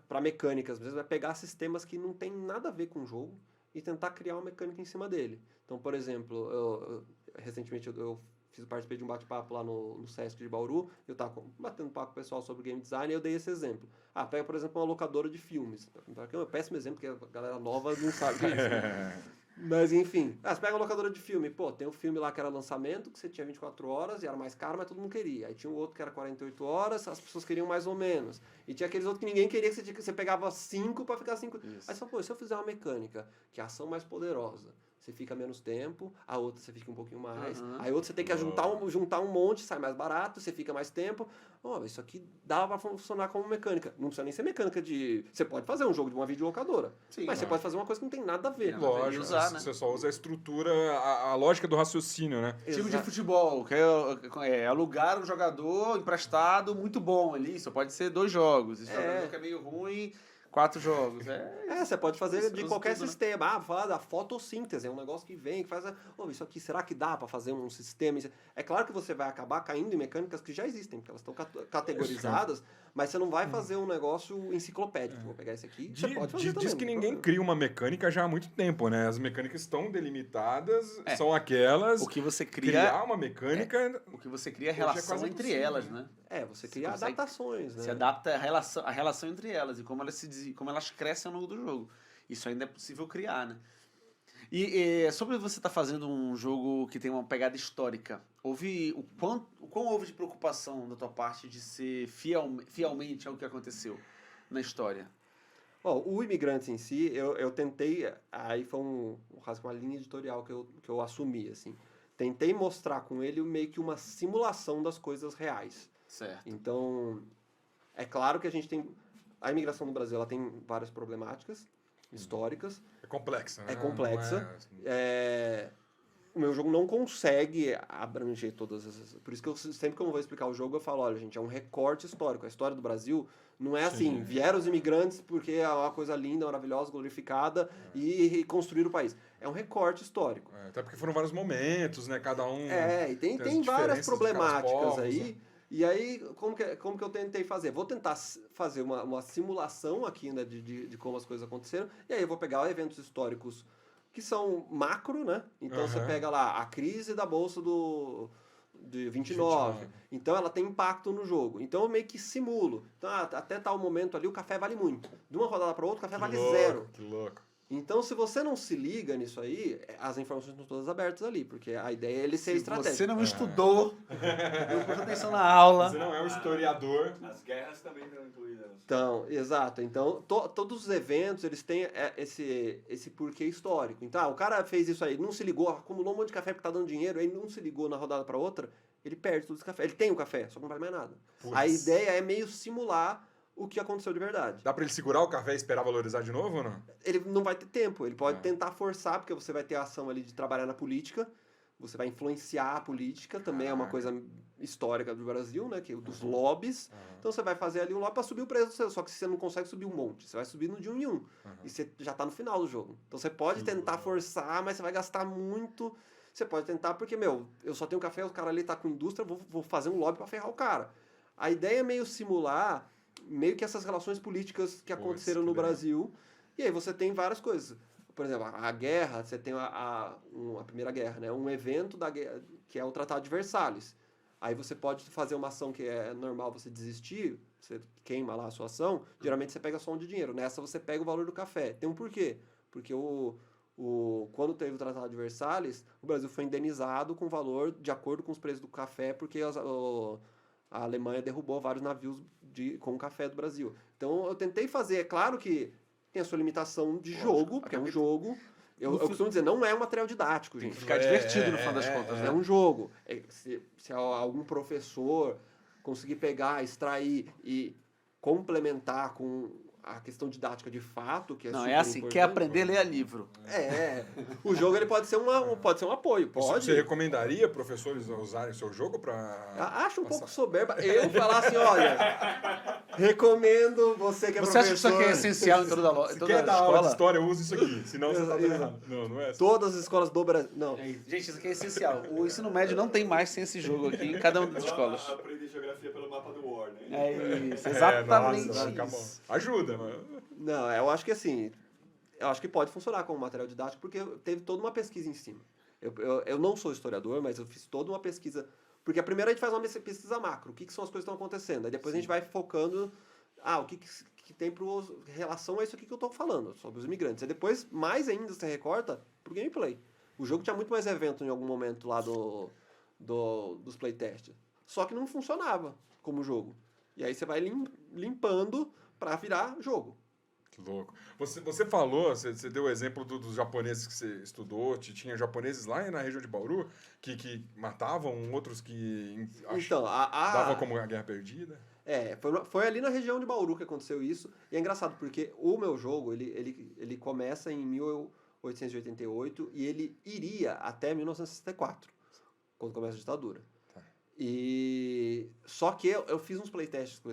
para mecânicas, às vezes, vai pegar sistemas que não tem nada a ver com o jogo e tentar criar uma mecânica em cima dele. Então, por exemplo, recentemente eu participei de um bate-papo lá no Sesc de Bauru, eu estava batendo papo com o pessoal sobre game design e eu dei esse exemplo. Pega, por exemplo, uma locadora de filmes. É um péssimo exemplo, porque a galera nova não sabe disso. Mas, enfim, você pega uma locadora de filme, tem um filme lá que era lançamento, que você tinha 24 horas e era mais caro, mas todo mundo queria. Aí tinha um outro que era 48 horas, as pessoas queriam mais ou menos. E tinha aqueles outros que ninguém queria, que você pegava 5 para ficar 5. Aí você fala, se eu fizer uma mecânica, que é a ação mais poderosa, você fica menos tempo, a outra você fica um pouquinho mais, aí outra você tem que juntar um monte, sai mais barato, você fica mais tempo. Isso aqui dá pra funcionar como mecânica. Não precisa nem ser mecânica de... Você pode fazer um jogo de uma videolocadora, mas você pode fazer uma coisa que não tem nada a ver. Lógico, você só usa a estrutura, a lógica do raciocínio, né? Time de futebol, que é alugar um jogador emprestado muito bom ali, só pode ser 2 jogos. Esse jogador que é meio ruim... 4 jogos. Você pode fazer de qualquer sistema. Falar da fotossíntese, é um negócio que vem, que faz... isso aqui, será que dá para fazer um sistema? É claro que você vai acabar caindo em mecânicas que já existem, porque elas estão categorizadas, mas você não vai fazer um negócio enciclopédico. Vou pegar esse aqui, você pode fazer também. Diz que ninguém cria uma mecânica já há muito tempo, né? As mecânicas estão delimitadas, são aquelas... O que você criar uma mecânica... O que você cria é a relação entre elas, né? Você cria adaptações, né? Se adapta a relação entre elas e como elas crescem ao longo do jogo. Isso ainda é possível criar, né? E sobre você estar fazendo um jogo que tem uma pegada histórica, o quão houve de preocupação da tua parte de ser fielmente ao que aconteceu na história? O Imigrantes em si, eu tentei, aí foi uma linha editorial que eu assumi, assim. Tentei mostrar com ele meio que uma simulação das coisas reais. Certo. Então, é claro que a imigração no Brasil ela tem várias problemáticas históricas. É complexa, né? É complexa. O meu jogo não consegue abranger todas essas... Por isso que sempre que eu vou explicar o jogo, eu falo, olha, gente, é um recorte histórico. A história do Brasil não é assim, vieram os imigrantes porque é uma coisa linda, maravilhosa, glorificada e construíram o país. É um recorte histórico. Até porque foram vários momentos, né? Cada um... E tem várias problemáticas aí. E aí, como que eu tentei fazer? Vou tentar fazer uma simulação aqui, né, de como as coisas aconteceram, e aí eu vou pegar eventos históricos que são macro, né? Então você pega lá a crise da Bolsa de 29. Então ela tem impacto no jogo. Então eu meio que simulo. Então até tal momento ali o café vale muito. De uma rodada para outra o café vale 0. Que louco. Então, se você não se liga nisso aí, as informações estão todas abertas ali, porque a ideia é ele ser estratégico. Se você não estudou, não prestou atenção na aula... Você não é um historiador. As guerras também estão incluídas. Então, exato. Então, todos os eventos, eles têm esse porquê histórico. Então, o cara fez isso aí, não se ligou, acumulou um monte de café porque tá dando dinheiro, aí não se ligou na rodada para outra, ele perde todo esse café. Ele tem o café, só que não vale mais nada. A ideia é meio simular o que aconteceu de verdade. Dá pra ele segurar o café e esperar valorizar de novo ou não? Ele não vai ter tempo, ele pode tentar forçar, porque você vai ter a ação ali de trabalhar na política, você vai influenciar a política, também é uma coisa histórica do Brasil, né, que é dos lobbies. Então você vai fazer ali um lobby para subir o preço, só que você não consegue subir um monte, você vai subir no de 1 em 1. E você já tá no final do jogo. Então você pode tentar forçar, mas você vai gastar muito. Você pode tentar porque, eu só tenho café, o cara ali tá com indústria, vou fazer um lobby para ferrar o cara. A ideia é meio simular, meio que essas relações políticas que aconteceram no Brasil. E aí você tem várias coisas. Por exemplo, a guerra, você tem a Primeira Guerra, né? Um evento da guerra, que é o Tratado de Versalhes. Aí você pode fazer uma ação que é normal você desistir, você queima lá a sua ação, geralmente você pega só um de dinheiro. Nessa você pega o valor do café. Tem um porquê. Porque quando teve o Tratado de Versalhes, o Brasil foi indenizado com valor de acordo com os preços do café, porque a Alemanha derrubou vários navios com café do Brasil. Então eu tentei fazer, é claro que tem a sua limitação de jogo, porque é um jogo. Eu costumo dizer, não é um material didático, gente. Ficar divertido no final das contas, né? É um jogo. Se algum professor conseguir pegar, extrair e complementar com a questão didática de fato, que é Não, super é assim, importante. quer aprender, leia livro. O jogo ele pode ser um apoio, pode. Você recomendaria professores a usarem o seu jogo para... Acho um pouco soberba eu falar assim, olha, recomendo você que é Você professor. acha que isso aqui é essencial em toda a Se toda quer a dar aula de escola? história, use isso aqui, senão você tá Exato. errado. Não é assim. Todas as escolas do Brasil. Não. Gente, isso aqui é essencial. O ensino médio não tem mais sem esse jogo aqui em cada uma das escolas. Aprender geografia pelo mapa do War, né? É isso, exatamente nossa, acabou. isso. Ajuda, mas... Não, eu acho que assim, eu acho que pode funcionar como material didático porque teve toda uma pesquisa em cima. Eu não sou historiador, mas eu fiz toda uma pesquisa. Porque a primeira a gente faz uma pesquisa macro, o que são as coisas que estão acontecendo. Aí depois a gente vai focando, o que tem relação a isso aqui que eu estou falando, sobre os imigrantes. Aí depois, mais ainda, você recorta pro gameplay. O jogo tinha muito mais evento em algum momento lá dos playtests. Só que não funcionava como jogo. E aí você vai limpando para virar jogo. Que louco. Você falou, você deu o exemplo dos japoneses que você estudou, tinha japoneses lá na região de Bauru que matavam, outros que Então, davam como a guerra perdida? Foi ali na região de Bauru que aconteceu isso. E é engraçado, porque o meu jogo, ele começa em 1888 e ele iria até 1964, quando começa a ditadura. Tá. Só que eu fiz uns playtests com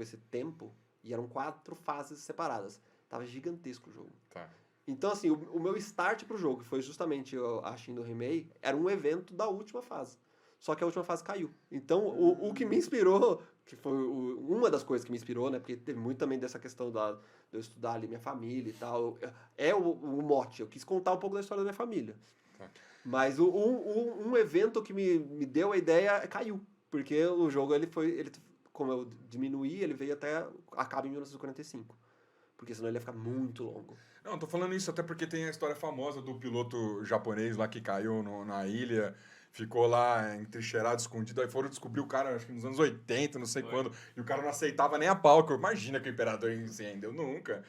esse tempo, e eram 4 fases separadas. Tava gigantesco o jogo. Tá. Então, assim, o meu start pro jogo, que foi justamente a Shindo Remei, era um evento da última fase. Só que a última fase caiu. Então, o que me inspirou, que foi uma das coisas que me inspirou, né? Porque teve muito também dessa questão de eu estudar ali minha família e tal. É o mote. Eu quis contar um pouco da história da minha família. Tá. Mas um evento que me deu a ideia caiu. Porque o jogo, como eu diminuí, ele veio acaba em 1945. Porque senão ele ia ficar muito longo. Não, tô falando isso até porque tem a história famosa do piloto japonês lá que caiu na ilha, ficou lá entrincheirado, escondido, aí foram descobrir o cara, acho que nos anos 80, não sei quando, e o cara não aceitava nem a pau, que imagina que o imperador incendeu, nunca.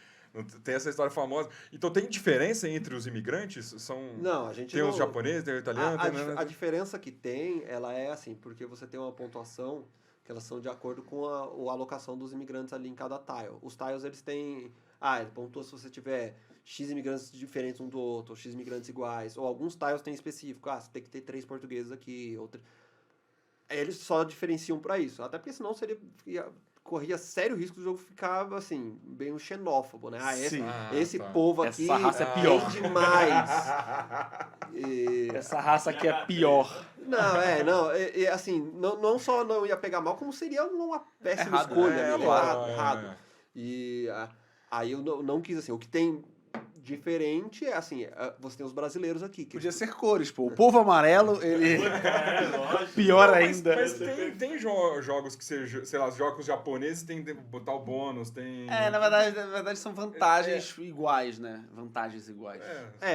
Tem essa história famosa. Então tem diferença entre os imigrantes? Não, a gente tem os japoneses, tem os italianos... A diferença que tem, ela é assim, porque você tem uma pontuação que elas são de acordo com a alocação dos imigrantes ali em cada tile. Os tiles, eles têm... ele pontua se você tiver X imigrantes diferentes um do outro, ou X imigrantes iguais, ou alguns tiles têm específico. Você tem que ter 3 portugueses aqui, eles só diferenciam para isso. Até porque senão corria sério risco do jogo ficar, assim, bem xenófobo, né? Esse povo aqui essa raça é pior demais. Essa raça aqui é pior. Assim, não só não ia pegar mal, como seria uma péssima Errado, escolha. né? Errado. E aí eu não quis, assim, o que tem diferente é, assim, você tem os brasileiros aqui. Podia ser cores, pô. O povo amarelo, ele... Pior ainda. Mas tem jogos que, sei lá, os jogos japoneses tem que botar o bônus, tem... Na verdade são vantagens iguais, né? Vantagens iguais.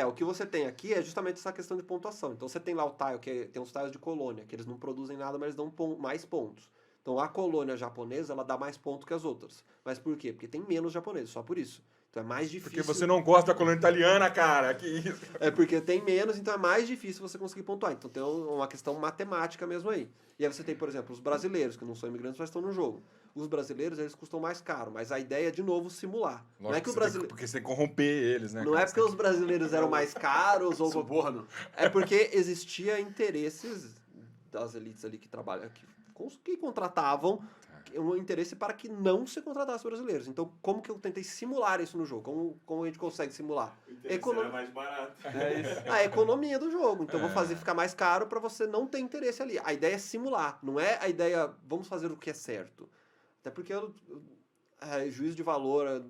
O que você tem aqui é justamente essa questão de pontuação. Então você tem lá o tile, tem os tiles de colônia, que eles não produzem nada, mas eles dão mais pontos. Então a colônia japonesa, ela dá mais pontos que as outras. Mas por quê? Porque tem menos japoneses, só por isso. Então é mais difícil... Porque você não gosta da colônia italiana, cara. Que isso? É porque tem menos, então é mais difícil você conseguir pontuar. Então tem uma questão matemática mesmo aí. E aí você tem, por exemplo, os brasileiros, que não são imigrantes, mas estão no jogo. Os brasileiros, eles custam mais caro, mas a ideia é, de novo, simular. Lógico, não é que o brasileiro... Porque você tem que corromper eles, né? Não é porque os brasileiros eram mais caros ou... Suborno. É porque existia interesses das elites ali que trabalham, que contratavam um interesse para que não se contratasse brasileiros. Então, como que eu tentei simular isso no jogo? Como a gente consegue simular? O interesse era mais barato. É isso. A economia do jogo. Então, vou fazer ficar mais caro para você não ter interesse ali. A ideia é simular, não é a ideia, vamos fazer o que é certo. Até porque juízo de valor,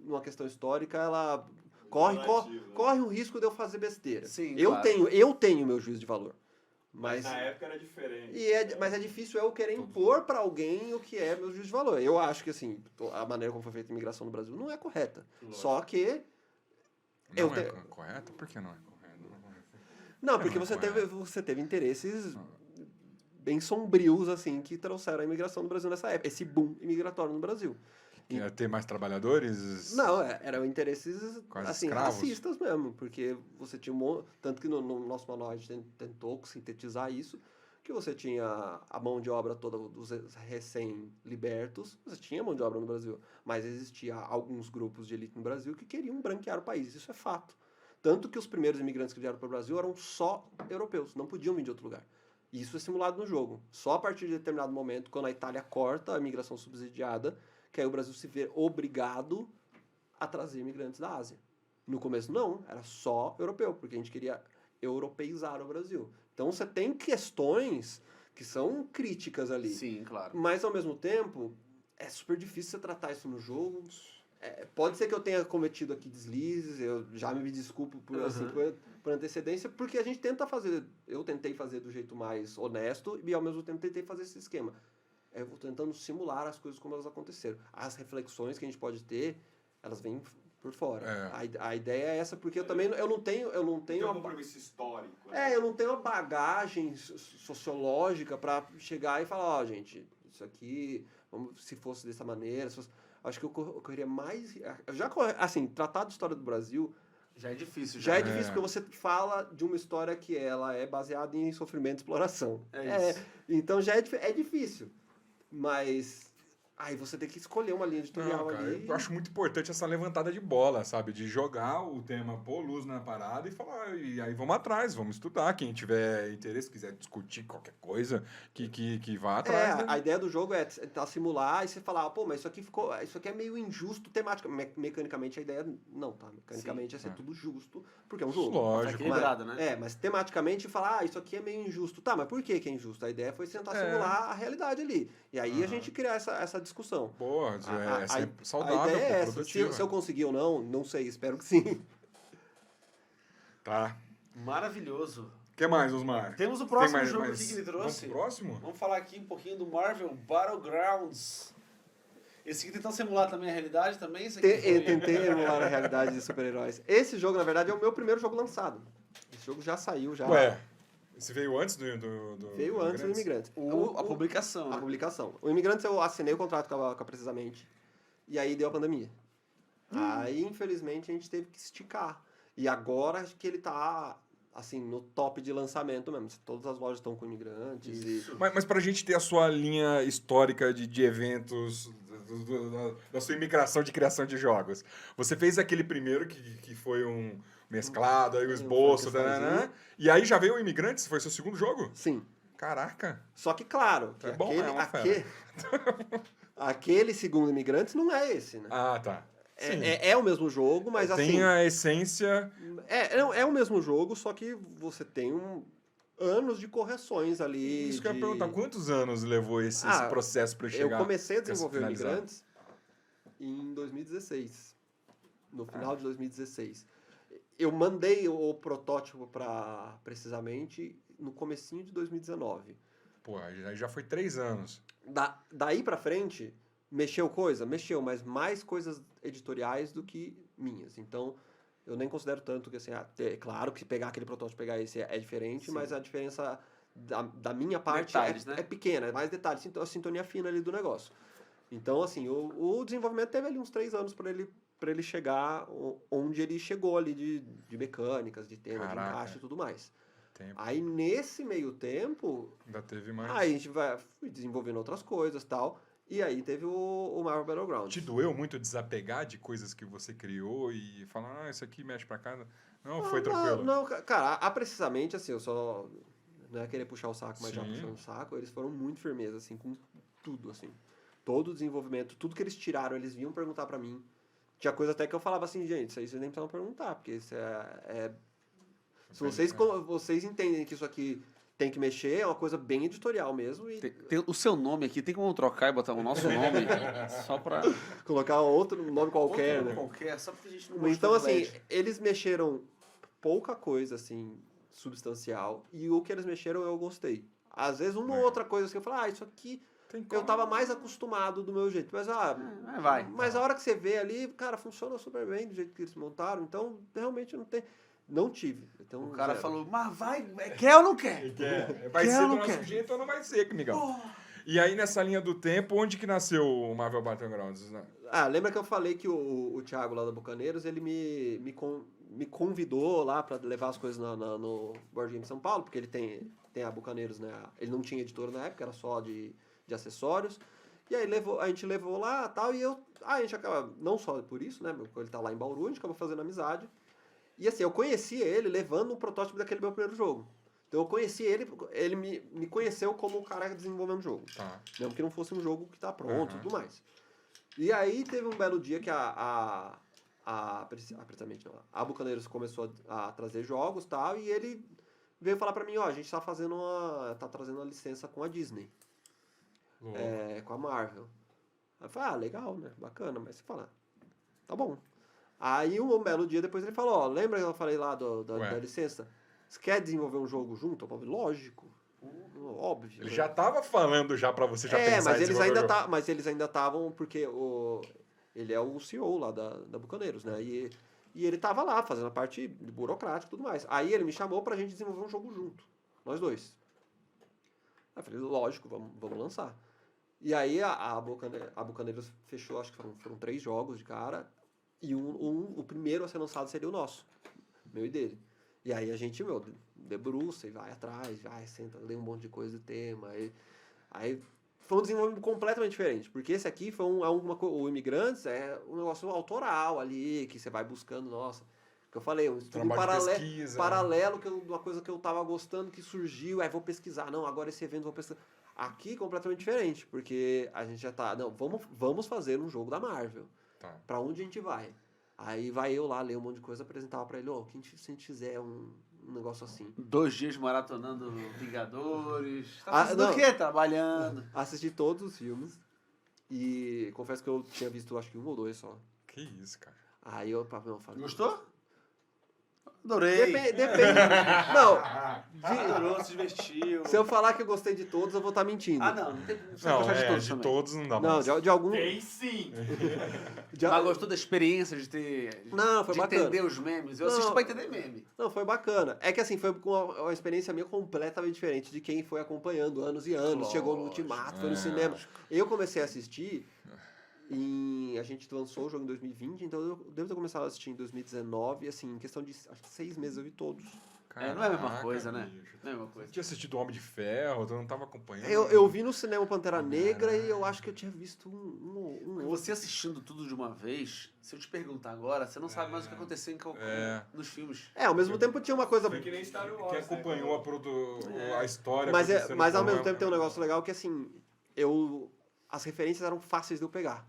numa questão histórica, ela corre o risco de eu fazer besteira. Sim, eu claro. tenho meu juízo de valor. Mas na época era diferente. Mas é difícil eu querer impor para alguém o que é meu juízo de valor. Eu acho que, assim, a maneira como foi feita a imigração no Brasil não é correta. Lógico. Só que... Não é correto? Por que não é correto? Não, porque você teve interesses bem sombrios, assim, que trouxeram a imigração no Brasil nessa época. Esse boom imigratório no Brasil. Ia ter mais trabalhadores? Não, eram interesses, Quase assim, escravos. racistas mesmo. Porque você tinha tanto que no nosso manual a gente tentou sintetizar isso, que você tinha a mão de obra toda dos recém-libertos, você tinha mão de obra no Brasil, mas existia alguns grupos de elite no Brasil que queriam branquear o país, isso é fato. Tanto que os primeiros imigrantes que vieram para o Brasil eram só europeus, não podiam vir de outro lugar. E isso é simulado no jogo. Só a partir de determinado momento, quando a Itália corta a imigração subsidiada, que aí o Brasil se vê obrigado a trazer imigrantes da Ásia. No começo não, era só europeu, porque a gente queria europeizar o Brasil. Então você tem questões que são críticas ali. Sim, claro. Mas ao mesmo tempo, é super difícil você tratar isso no jogo. Pode ser que eu tenha cometido aqui deslizes, eu já me desculpo por antecedência, porque a gente tenta fazer, eu tentei fazer do jeito mais honesto e ao mesmo tempo tentei fazer esse esquema. Eu vou tentando simular as coisas como elas aconteceram. As reflexões que a gente pode ter, elas vêm por fora. A ideia é essa, porque eu não tenho Tem um compromisso histórico. eu não tenho uma bagagem sociológica para chegar e falar, ó, gente, isso aqui, se fosse dessa maneira, acho que eu correria mais... Assim, tratar de história do Brasil... Já é difícil. Já é difícil, porque você fala de uma história que ela é baseada em sofrimento e exploração. Isso. Então já é difícil. Mas aí você tem que escolher uma linha editorial ali. Eu acho muito importante essa levantada de bola, sabe? De jogar o tema, pôr luz na parada e falar, e aí vamos atrás, vamos estudar. Quem tiver interesse, quiser discutir qualquer coisa, que vá atrás. Né? A ideia do jogo é tentar simular e você falar, pô, mas isso aqui é meio injusto temática. Mecanicamente a ideia não, tá? Mecanicamente é ser tudo justo, porque é um jogo. Lógico. Equilibrado, né? Mas tematicamente falar, isso aqui é meio injusto. Tá, mas por que é injusto? A ideia foi tentar simular a realidade ali. E aí a gente criar essa discussão. Boa, é saudável, a ideia é essa. produtiva. Se eu conseguir ou não sei, espero que sim. Tá. Maravilhoso. O que mais, Osmar? Temos o próximo jogo aqui que ele trouxe. Vamos pro próximo? Vamos falar aqui um pouquinho do Marvel Battlegrounds. Esse aqui tentou simular também a realidade também? Tentei emular a realidade de super-heróis. Esse jogo, na verdade, é o meu primeiro jogo lançado. Esse jogo já saiu, já. Ué, esse veio antes do Veio antes do Imigrantes. A publicação. A publicação. O Imigrantes eu assinei o contrato com a Precisamente. E aí deu a pandemia. Aí, infelizmente, a gente teve que esticar. E agora acho que ele tá, assim, no top de lançamento mesmo. Todas as lojas estão com Imigrantes. Mas pra gente ter a sua linha histórica de eventos, da sua imigração de criação de jogos, você fez aquele primeiro que foi um mesclado, aí o esboço, né? E aí já veio o Imigrantes? Foi seu segundo jogo? Sim. Caraca. Só que, claro, que aquele segundo Imigrantes não é esse, né? Ah, tá. É o mesmo jogo, mas assim... Tem a essência... É o mesmo jogo, só que você tem anos de correções ali. Isso que eu ia perguntar, quantos anos levou esse processo para chegar? Eu comecei a desenvolver o Imigrantes em 2016. No final de 2016. Eu mandei o protótipo para Precisamente no comecinho de 2019. Pô, aí já foi 3 anos. Daí pra frente, mexeu coisa? Mexeu, mas mais coisas editoriais do que minhas. Então, eu nem considero tanto que, assim, é claro que pegar aquele protótipo e pegar esse é diferente, mas a diferença da minha parte detalhes, né? É pequena, é mais detalhes, a sintonia fina ali do negócio. Então, assim, o desenvolvimento teve ali uns 3 anos para ele chegar onde ele chegou ali de mecânicas, de tema, de encaixe e tudo mais. Aí, nesse meio tempo... Ainda teve mais... Aí a gente fui desenvolvendo outras coisas e tal. E aí teve o Marvel Battlegrounds. Te doeu muito desapegar de coisas que você criou e falar, isso aqui mexe pra cá? Não, foi tranquilo? Não, cara, precisamente, assim, eu só... Não é querer puxar o saco, mas Sim. já puxando o saco. Eles foram muito firmes, assim, com tudo, assim. todo o desenvolvimento, tudo que eles tiraram, eles vinham perguntar pra mim. Tinha coisa até que eu falava assim, gente, isso aí vocês nem precisavam perguntar, porque isso se vocês entendem que isso aqui tem que mexer, é uma coisa bem editorial mesmo. E Tem o seu nome aqui, tem como trocar e botar o nosso nome? Só pra... colocar outro nome qualquer, Outro né? qualquer, só porque a gente não gostou Então, de assim, LED. eles mexeram pouca coisa, assim, substancial, e o que eles mexeram eu gostei. Às vezes, uma ou outra coisa assim, eu falo, isso aqui eu tava mais acostumado do meu jeito. Mas, vai. mas a hora que você vê ali, cara, funciona super bem do jeito que eles montaram, então, realmente não tem... Não tive. Então, O cara zero. falou, mas vai, quer ou não quer? Vai Quer ser ou do não nosso quer? jeito ou não vai ser, amigão? E aí, nessa linha do tempo, onde que nasceu o Marvel Battlegrounds, né? Lembra que eu falei que o Thiago lá da Bucaneiros, ele me convidou lá pra levar as coisas no Board Game São Paulo, porque ele tem a Bucaneiros, né? Ele não tinha editora na época, era só de acessórios. E aí a gente levou lá e tal, e a gente acaba, não só por isso, né? Porque ele tá lá em Bauru, a gente acabou fazendo amizade. E assim, eu conheci ele levando um protótipo daquele meu primeiro jogo. Então eu conheci ele me conheceu como o cara desenvolvendo o jogo. Tá. Mesmo que não fosse um jogo que tá pronto e tudo mais. E aí teve um belo dia que a Bucaneiros começou a trazer jogos e tal, e ele veio falar pra mim, a gente tá trazendo uma licença com a Disney. Com a Marvel. Aí eu falei, legal, né? Bacana, mas você fala, tá bom. Aí um belo dia depois ele falou, lembra que eu falei lá da licença? Você quer desenvolver um jogo junto? Eu falei, lógico. Óbvio. Ele já tava falando já pra você já pensar mas em eles desenvolver ainda o jogo. mas eles ainda estavam, porque ele é o CEO lá da Bucaneiros, né? E ele tava lá fazendo a parte burocrática e tudo mais. Aí ele me chamou pra gente desenvolver um jogo junto. Nós dois. Aí eu falei, lógico, vamos lançar. E aí a Bucaneiros fechou, acho que foram 3 jogos de cara. E o primeiro a ser lançado seria o nosso. Meu e dele. E aí a gente, debruça e vai atrás, senta, lê um monte de coisa do tema. Aí foi um desenvolvimento completamente diferente. Porque esse aqui foi o Imigrantes é um negócio autoral ali, que você vai buscando, que eu falei, um estudo paralelo, uma coisa que eu tava gostando, que surgiu, aí vou pesquisar. Não, agora esse evento vou pesquisar. Aqui completamente diferente, porque a gente já tá, vamos fazer um jogo da Marvel. Tá. Pra onde a gente vai? Aí vai eu lá, ler um monte de coisa, apresentava pra ele, se a gente fizer um negócio assim. 2 dias maratonando Vingadores. Tá fazendo o quê? Trabalhando. Assisti todos os filmes. E confesso que eu tinha visto acho que 1 ou 2 só. Que isso, cara. Aí eu falei. Gostou? Adorei. Depende. Não. Adorou, se divertiu. Se eu falar que eu gostei de todos, eu vou estar mentindo. Não tem Não, gostar de todos de também. todos não dá Não, mais. de algum. Tem sim! Mas gostou da experiência de ter. Não, foi de bacana. entender os memes. Eu assisto pra entender meme. Não, foi bacana. É que assim, foi uma experiência minha completamente diferente de quem foi acompanhando anos e anos, chegou no Ultimato, foi no cinema. Eu comecei a assistir a gente lançou o jogo em 2020, então eu devo ter começado a assistir em 2019, e assim, em questão de acho que 6 meses eu vi todos. Não é a mesma coisa, né? Bicho. Não é a mesma coisa. Você tinha assistido o Homem de Ferro, tu não tava acompanhando? Eu vi no cinema Pantera Negra e eu acho que eu tinha visto um outro. Você assistindo tudo de uma vez, se eu te perguntar agora, você não sabe mais o que aconteceu nos filmes. Ao mesmo tempo tinha uma coisa... Foi que nem Star Wars. Quem acompanhou a história... Mas ao mesmo tempo tem um negócio legal que assim, as referências eram fáceis de eu pegar.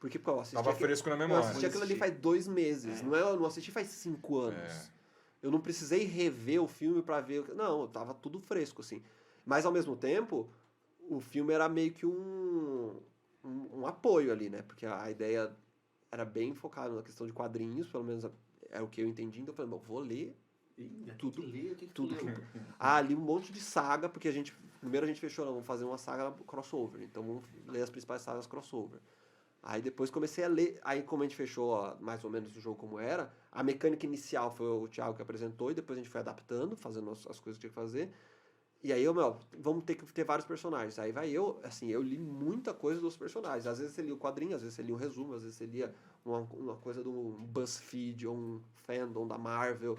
Porque, eu assisti... Tava fresco na memória. Eu assisti aquilo ali faz 2 meses, eu não assisti faz 5 anos. Eu não precisei rever o filme pra ver... Não, tava tudo fresco, assim. Mas, ao mesmo tempo, o filme era meio que um apoio ali, né? Porque a ideia era bem focada na questão de quadrinhos, pelo menos é o que eu entendi. Então, eu falei, vou ler tudo. Tudo. Li um monte de saga, porque primeiro a gente fechou, vamos fazer uma saga crossover. Então, vamos ler as principais sagas crossover. Aí depois comecei a ler, aí como a gente fechou mais ou menos o jogo como era, a mecânica inicial foi o Thiago que apresentou e depois a gente foi adaptando, fazendo as coisas que tinha que fazer. E aí vamos ter que ter vários personagens. Aí eu li muita coisa dos personagens. Às vezes você lia o quadrinho, às vezes você lia um resumo, às vezes você lia uma coisa do BuzzFeed ou um fandom da Marvel.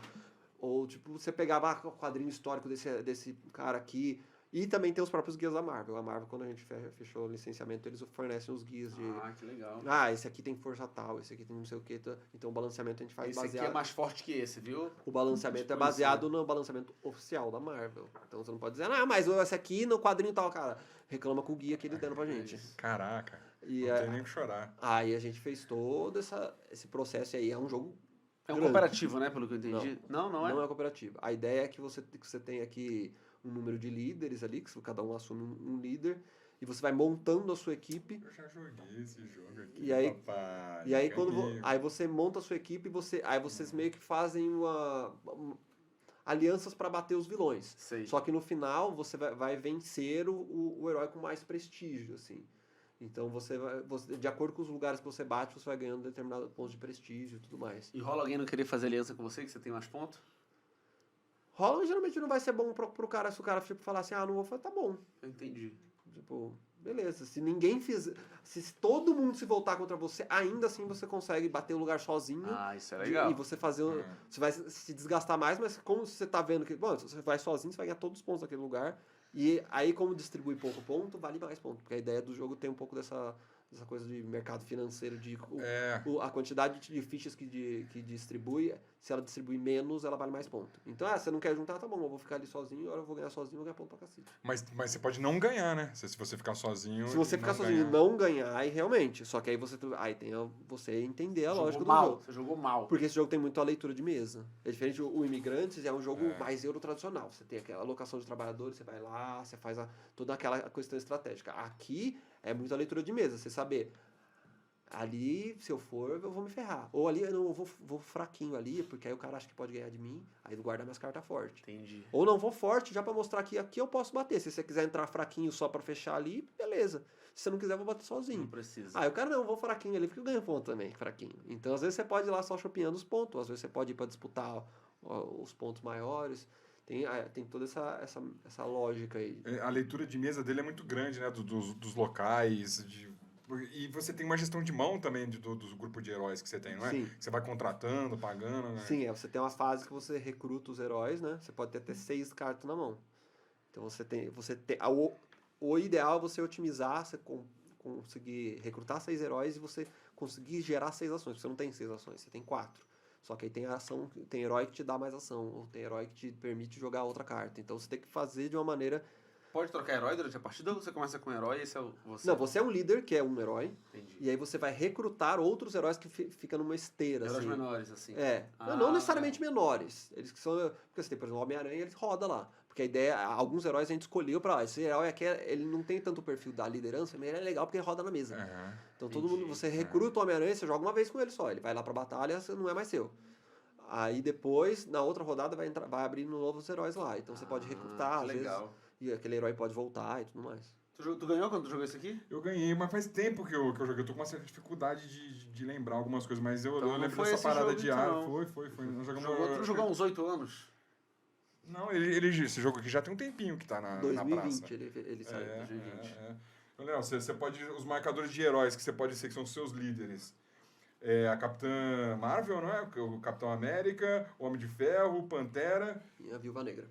Ou tipo, você pegava o quadrinho histórico desse cara aqui. E também tem os próprios guias da Marvel. A Marvel, quando a gente fechou o licenciamento, eles fornecem os guias de... Ah, que legal. Esse aqui tem força tal, esse aqui tem não sei o que. Então o balanceamento a gente faz Esse baseado... aqui é mais forte que esse, viu? O balanceamento Tipo é baseado no balanceamento oficial da Marvel. Então você não pode dizer, mas esse aqui no quadrinho tal, cara. Reclama com o guia que ele dando pra gente. Caraca, E não tem nem o que chorar. aí a gente fez todo esse processo aí. É um jogo É um grande. cooperativo, né? Pelo que eu entendi. Não é? Não é cooperativo. A ideia é que você tenha aqui um número de líderes ali, que cada um assume um líder, e você vai montando a sua equipe. Eu já joguei esse jogo aqui, E aí, papai. e aí aí você monta a sua equipe e aí vocês meio que fazem alianças para bater os vilões. Sei. Só que no final você vai vencer o herói com mais prestígio, assim. Então você, de acordo com os lugares que você bate, você vai ganhando determinados pontos de prestígio e tudo mais. E rola alguém não querer fazer aliança com você, que você tem mais pontos? Rola, geralmente não vai ser bom pro cara, se o cara tipo, falar assim, não vou fazer, tá bom. Eu entendi. Tipo, beleza. Se ninguém fizer. Se todo mundo se voltar contra você, ainda assim você consegue bater o lugar sozinho. Isso é legal. E você fazer. Você vai se desgastar mais, mas como você tá vendo que. Bom, se você vai sozinho, você vai ganhar todos os pontos daquele lugar. E aí, como distribui pouco ponto, vale mais ponto. Porque a ideia do jogo tem um pouco dessa coisa de mercado financeiro, a quantidade de fichas que distribui, se ela distribui menos, ela vale mais ponto. Então, você não quer juntar, tá bom, eu vou ficar ali sozinho, agora eu vou ganhar sozinho, vou ganhar ponto pra cacete. Mas você pode não ganhar, né? Se você ficar sozinho. Se você ficar sozinho e não ganhar, aí realmente. Só que aí tem você entender a lógica do jogo. Você jogou mal. Porque esse jogo tem muito a leitura de mesa. É diferente, o Imigrantes é um jogo mais euro tradicional. Você tem aquela alocação de trabalhadores, você vai lá, você faz toda aquela questão estratégica. Aqui é muito a leitura de mesa. Você saber, ali, se eu for, eu vou me ferrar. Ou ali, eu vou fraquinho ali, porque aí o cara acha que pode ganhar de mim, aí eu guardo minhas cartas fortes. Entendi. Ou não, vou forte, já pra mostrar que aqui eu posso bater. Se você quiser entrar fraquinho só pra fechar ali, beleza. Se você não quiser, eu vou bater sozinho. Não precisa. O cara não, vou fraquinho ali, porque eu ganho ponto também, fraquinho. Então, às vezes, você pode ir lá só chopinhando os pontos. Às vezes, você pode ir pra disputar os pontos maiores. Tem toda essa lógica aí. A leitura de mesa dele é muito grande, né? Dos locais, e você tem uma gestão de mão também do grupo de heróis que você tem, não é? Sim. Você vai contratando, pagando, né? Sim, você tem uma fase que você recruta os heróis, né? Você pode ter até 6 cartas na mão. Então você tem o ideal é você otimizar, você conseguir recrutar 6 heróis e você conseguir gerar 6 ações. Você não tem 6 ações, você tem 4. Só que aí tem herói que te dá mais ação, ou tem herói que te permite jogar outra carta. Então você tem que fazer de uma maneira... Pode trocar herói durante a partida ou você começa com um herói e esse é você? Não, você é um líder, que é um herói. Entendi. E aí você vai recrutar outros heróis que ficam numa esteira, Heróis assim. menores, assim. Não necessariamente menores. Eles que são... Porque você tem, por exemplo, o Homem-Aranha, ele roda lá. Porque a ideia... Alguns heróis a gente escolheu pra... Esse herói aqui, ele não tem tanto o perfil da liderança, mas ele é legal porque ele roda na mesa. Então todo mundo... Você recruta o Homem-Aranha, você joga uma vez com ele só. Ele vai lá pra batalha, você não é mais seu. Aí depois, na outra rodada, vai abrir novos heróis lá. Então você pode recrutar, às vezes... E aquele herói pode voltar e tudo mais. Tu ganhou quando tu jogou esse aqui? Eu ganhei, mas faz tempo que eu joguei. Eu tô com uma certa dificuldade de lembrar algumas coisas, mas eu lembro dessa parada de ar. Foi. Nós jogamos... Tu jogou uns 8 anos? Não, esse jogo aqui já tem um tempinho que tá na 2020 praça. ele saiu. 2020. Léo, você pode... Os marcadores de heróis que você pode ser, que são os seus líderes. A Capitã Marvel, não é? O Capitão América, o Homem de Ferro, o Pantera... E a Viúva Negra.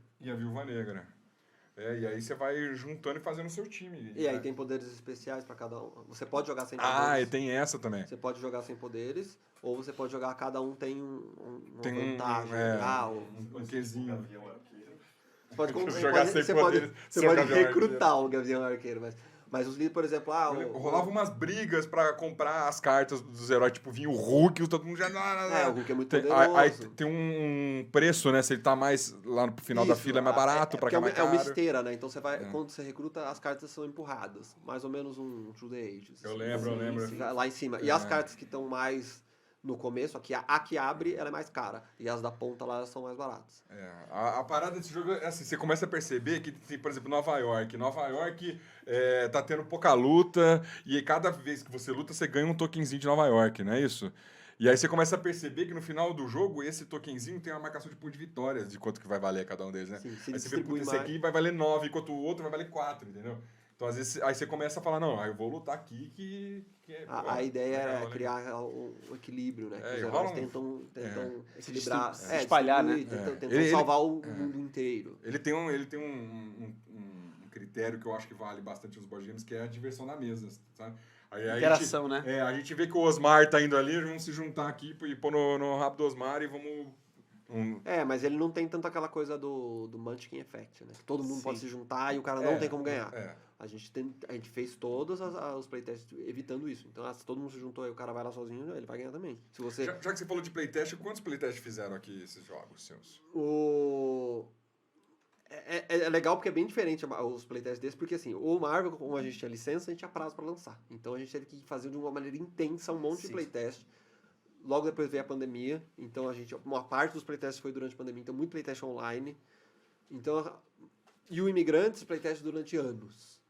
E aí você vai juntando e fazendo o seu time. E aí tem poderes especiais pra cada um. Você pode jogar sem poderes. E tem essa também. Você pode jogar sem poderes, ou você pode jogar, cada um tem uma vantagem. Um quezinho. Você pode jogar sem poderes. Você pode recrutar o Gavião Arqueiro, mas os líderes, por exemplo... rolava umas brigas pra comprar as cartas dos heróis, tipo, vinha o Hulk, todo mundo já... o Hulk é muito poderoso. Aí tem um preço, né? Se ele tá mais lá no final da fila, é mais barato, pra cá mais caro. É uma esteira, né? Então você vai... Quando você recruta, as cartas são empurradas. Mais ou menos um Through the Ages. Eu lembro. Lá em cima. E as cartas que estão mais... No começo, a que abre, ela é mais cara. E as da ponta lá, elas são mais baratas. A parada desse jogo é assim, você começa a perceber que tem, por exemplo, Nova York. Nova York tá tendo pouca luta, e cada vez que você luta, você ganha um tokenzinho de Nova York, não é isso? E aí você começa a perceber que no final do jogo, esse tokenzinho tem uma marcação de ponto de vitórias, de quanto que vai valer cada um deles, né? Sim, aí você vê, esse aqui vai valer 9, enquanto o outro vai valer 4, entendeu? Então, às vezes, aí você começa a falar, não, eu vou lutar aqui que a ideia é criar um equilíbrio, né? Que os heróis tentam equilibrar, espalhar, né? Tentam salvar o mundo inteiro. Ele tem um critério que eu acho que vale bastante nos board games, que é a diversão na mesa, sabe? Aí Interação, né? A gente vê que o Osmar tá indo ali, vamos se juntar aqui e pôr no rabo do Osmar e vamos... Mas ele não tem tanto aquela coisa do Munchkin Effect, né? Que todo mundo Sim. pode se juntar e o cara não tem como ganhar. É. A gente fez todos os playtests evitando isso. Então, se todo mundo se juntou e o cara vai lá sozinho, ele vai ganhar também. Se você... Já que você falou de playtest, quantos playtests fizeram aqui esses jogos seus? É legal porque é bem diferente os playtests desses, porque assim, o Marvel, como a gente tinha licença, a gente tinha prazo pra lançar. Então a gente teve que fazer de uma maneira intensa um monte de playtest. Logo depois veio a pandemia, então uma parte dos playtests foi durante a pandemia, então muito playtest online. Então, e o Imigrantes, playtest durante anos,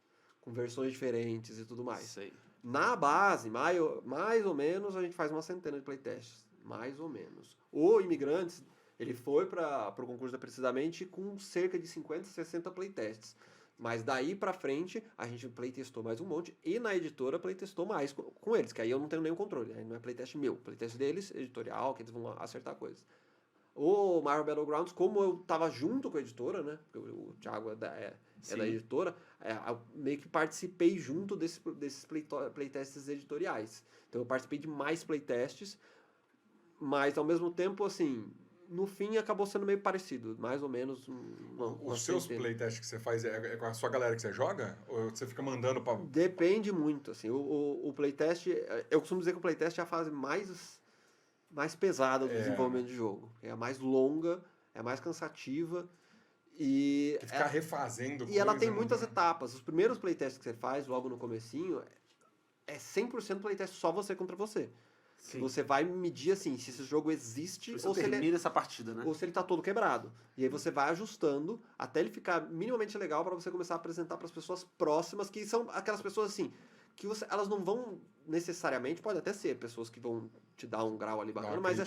com versões diferentes e tudo mais. Sei. Na base, mais ou menos, a gente faz uma centena de playtests. Mais ou menos. O Imigrantes, ele foi para o concurso da Precisamente com cerca de 50, 60 playtests. Mas daí pra frente, a gente playtestou mais um monte e na editora playtestou mais com eles, que aí eu não tenho nenhum controle. Aí não é playtest meu, playtest deles, editorial, que eles vão acertar coisas. O Marvel Battlegrounds, como eu tava junto com a editora, né? Porque o Thiago é da editora, eu meio que participei junto desses playtests editoriais. Então eu participei de mais playtests, mas ao mesmo tempo, assim, no fim acabou sendo meio parecido, mais ou menos. Os seus playtests que você faz é com a sua galera que você joga? Ou você fica mandando pra... Depende muito, assim, o playtest, eu costumo dizer que o playtest é a fase mais pesada do desenvolvimento de jogo. É a mais longa, é a mais cansativa e... Que ficar refazendo E ela tem muitas etapas. Os primeiros playtests que você faz logo no comecinho é 100% playtest só você contra você. Sim. Você vai medir assim, se esse jogo existe ou se termina essa partida, né? ou se ele tá todo quebrado. E aí você vai ajustando até ele ficar minimamente legal para você começar a apresentar para as pessoas próximas, que são aquelas pessoas assim, que elas não vão necessariamente, pode até ser pessoas que vão te dar um grau ali bacana, mas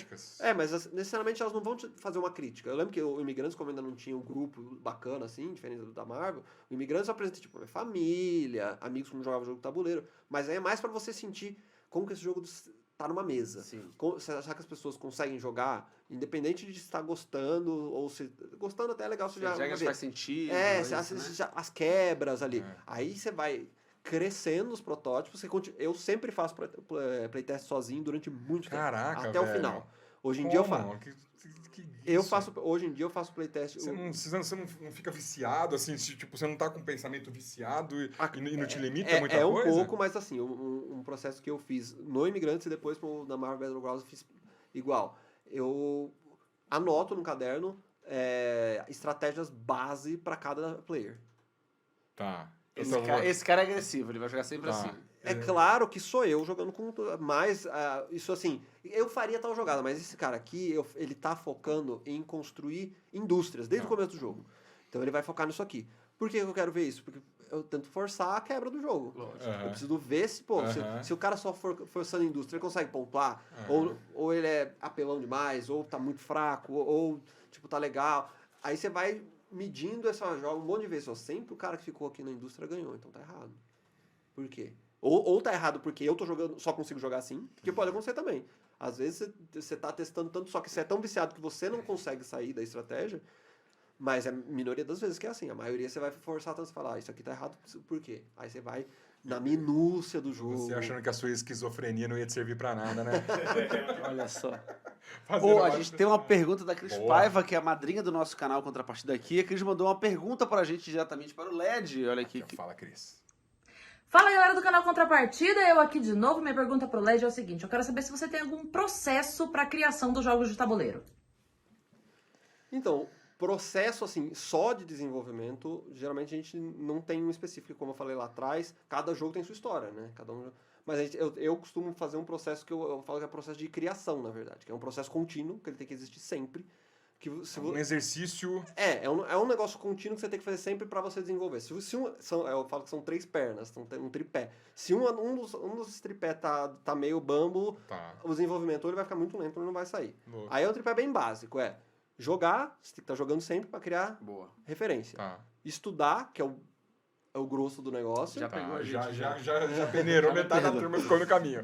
mas necessariamente elas não vão te fazer uma crítica. Eu lembro que o Imigrantes, como ainda não tinha um grupo bacana assim, diferente do da Marvel, o Imigrantes eu apresentei tipo minha família, amigos como jogavam jogo de tabuleiro, mas aí é mais para você sentir como que esse jogo tá numa mesa. Sim. Você achar que as pessoas conseguem jogar, independente de estar gostando, ou se... Gostando até é legal, você já... As regras faz sentido. As quebras ali. Aí você vai crescendo os protótipos. Eu sempre faço playtest sozinho durante muito tempo. Caraca, até velho. o final. Hoje em dia eu faço. Hoje em dia eu faço playtest. Você não fica viciado, assim, tipo, você não tá com um pensamento viciado e não te limita muita coisa? coisa? É um pouco, mas assim, um processo que eu fiz no Imigrantes e depois na Marvel Battlegrounds eu fiz igual. Eu anoto no caderno estratégias base para cada player. Tá. Esse cara é agressivo, ele vai jogar sempre assim. É claro que sou eu jogando com mais... isso assim, eu faria tal jogada, mas esse cara aqui, ele tá focando em construir indústrias desde o começo do jogo. Então ele vai focar nisso aqui. Por que eu quero ver isso? Porque eu tento forçar a quebra do jogo. Eu preciso ver se o cara só for forçando a indústria, ele consegue pontuar, ou ele é apelão demais, ou tá muito fraco, ou tipo, tá legal. Aí você vai medindo essa joga um monte de vezes. Sempre o cara que ficou aqui na indústria ganhou, então tá errado. Por quê? Ou tá errado porque eu tô jogando, só consigo jogar assim, porque pode acontecer também. Às vezes você tá testando tanto, só que você é tão viciado que você não consegue sair da estratégia, mas é a minoria das vezes que é assim. A maioria você vai forçar tanto, você fala, isso aqui tá errado, por quê? Aí você vai na minúcia do jogo. Você achando que a sua esquizofrenia não ia te servir pra nada, né? Olha só. A gente tem uma pergunta da Cris Paiva, que é a madrinha do nosso canal Contrapartida aqui. A Cris mandou uma pergunta pra gente diretamente para o LED. Olha aqui. Fala, Cris. Fala, galera do canal Contrapartida, eu aqui de novo. Minha pergunta pro LED é o seguinte: eu quero saber se você tem algum processo para criação dos jogos de tabuleiro. Então, processo assim, só de desenvolvimento, geralmente a gente não tem um específico, como eu falei lá atrás, cada jogo tem sua história, né? Mas eu costumo fazer um processo que eu falo que é processo de criação, na verdade, que é um processo contínuo, que ele tem que existir sempre. Um exercício... É um negócio contínuo que você tem que fazer sempre para você desenvolver. Eu falo que são 3 pernas, um tripé. Se um dos tripé tá meio bambo, o desenvolvimento ou ele vai ficar muito lento, ele não vai sair. Boa. Aí é um tripé bem básico, jogar, você tem que estar jogando sempre para criar referência. Estudar, que é o grosso do negócio. Já pegou a gente. Já peneirou metade da turma, ficou no caminho.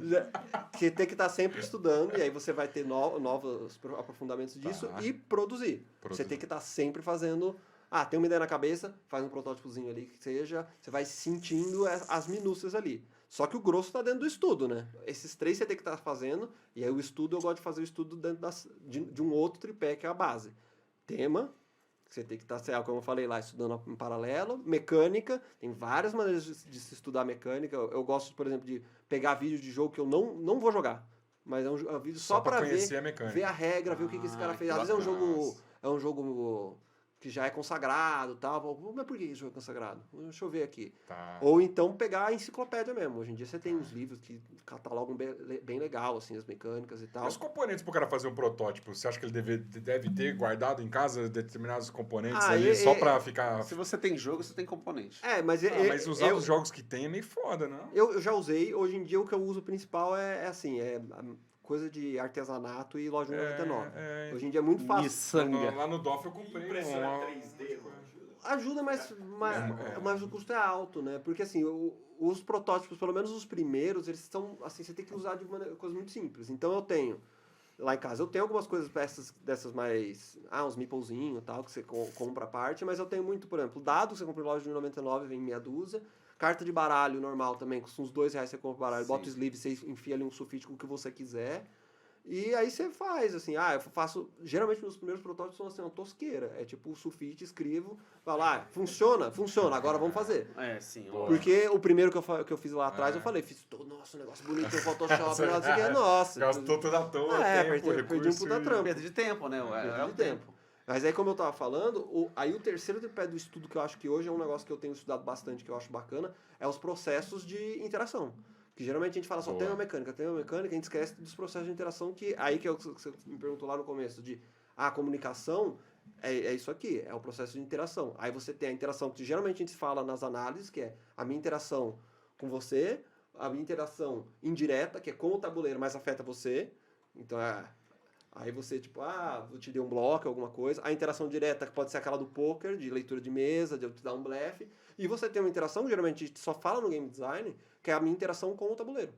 Que tem que estar sempre estudando, e aí você vai ter novos aprofundamentos disso e produzir. Você tem que estar sempre fazendo tem uma ideia na cabeça, faz um protótipozinho ali que seja, você vai sentindo as minúcias ali. Só que o grosso tá dentro do estudo, né? Esses 3 você tem que estar fazendo, e aí o estudo, eu gosto de fazer o estudo dentro de um outro tripé, que é a base. Tema, que você tem que estar, como eu falei lá, estudando em paralelo. Mecânica, tem várias maneiras de se estudar mecânica. Eu gosto, por exemplo, de pegar vídeo de jogo que eu não vou jogar, mas é um vídeo só para conhecer a mecânica. ver a regra, ver o que esse cara fez. Às vezes é um jogo que já é consagrado e tal. Mas por que esse jogo é consagrado? Deixa eu ver aqui. Tá. Ou então pegar a enciclopédia mesmo. Hoje em dia você tem uns livros que catalogam bem legal, assim, as mecânicas e tal. E os componentes pro cara fazer um protótipo, você acha que ele deve ter guardado em casa determinados componentes ali só pra ficar... Se você tem jogo, você tem componente. Mas mas usar os jogos que tem é meio foda, não? Eu já usei. Hoje em dia o que eu uso principal é coisa de artesanato e loja 99. Hoje em dia é muito fácil. Miçanga. Lá no DOF eu comprei Impressora 3D, Ajuda, mas o custo é alto, né? Porque assim, os protótipos, pelo menos os primeiros, eles são assim, você tem que usar de uma coisa muito simples. Então eu tenho, lá em casa, eu tenho algumas coisas peças dessas mais, uns meeplezinhos e tal, que você compra à parte, mas eu tenho muito, por exemplo, dado que você compra em loja de 99, vem meia dúzia. Carta de baralho normal também, custa uns R$2 você compra o baralho, bota o sleeve, você enfia ali um sulfite com o que você quiser. E aí você faz, assim, eu faço... Geralmente meus primeiros protótipos são assim, uma tosqueira. É tipo o sulfite, escrevo, falo, funciona, agora vamos fazer. Sim. Porque o primeiro que eu fiz lá atrás, eu falei, nossa, um negócio bonito no Photoshop, nossa. Gastou tudo à toa, perdi um puta trampo. Perda de tempo, né? É o tempo. Mas aí, como eu tava falando, o terceiro tripé do estudo que eu acho que hoje é um negócio que eu tenho estudado bastante, que eu acho bacana, é os processos de interação. Que geralmente a gente fala só tem uma mecânica, a gente esquece dos processos de interação, que aí que você me perguntou lá no começo, de a comunicação é isso aqui, é o processo de interação. Aí você tem a interação que geralmente a gente fala nas análises, que é a minha interação com você, a minha interação indireta, que é com o tabuleiro, mas afeta você. Então aí você, tipo, eu te dei um bloco, alguma coisa. A interação direta, que pode ser aquela do poker, de leitura de mesa, de eu te dar um blefe. E você tem uma interação, geralmente a gente só fala no game design, que é a minha interação com o tabuleiro.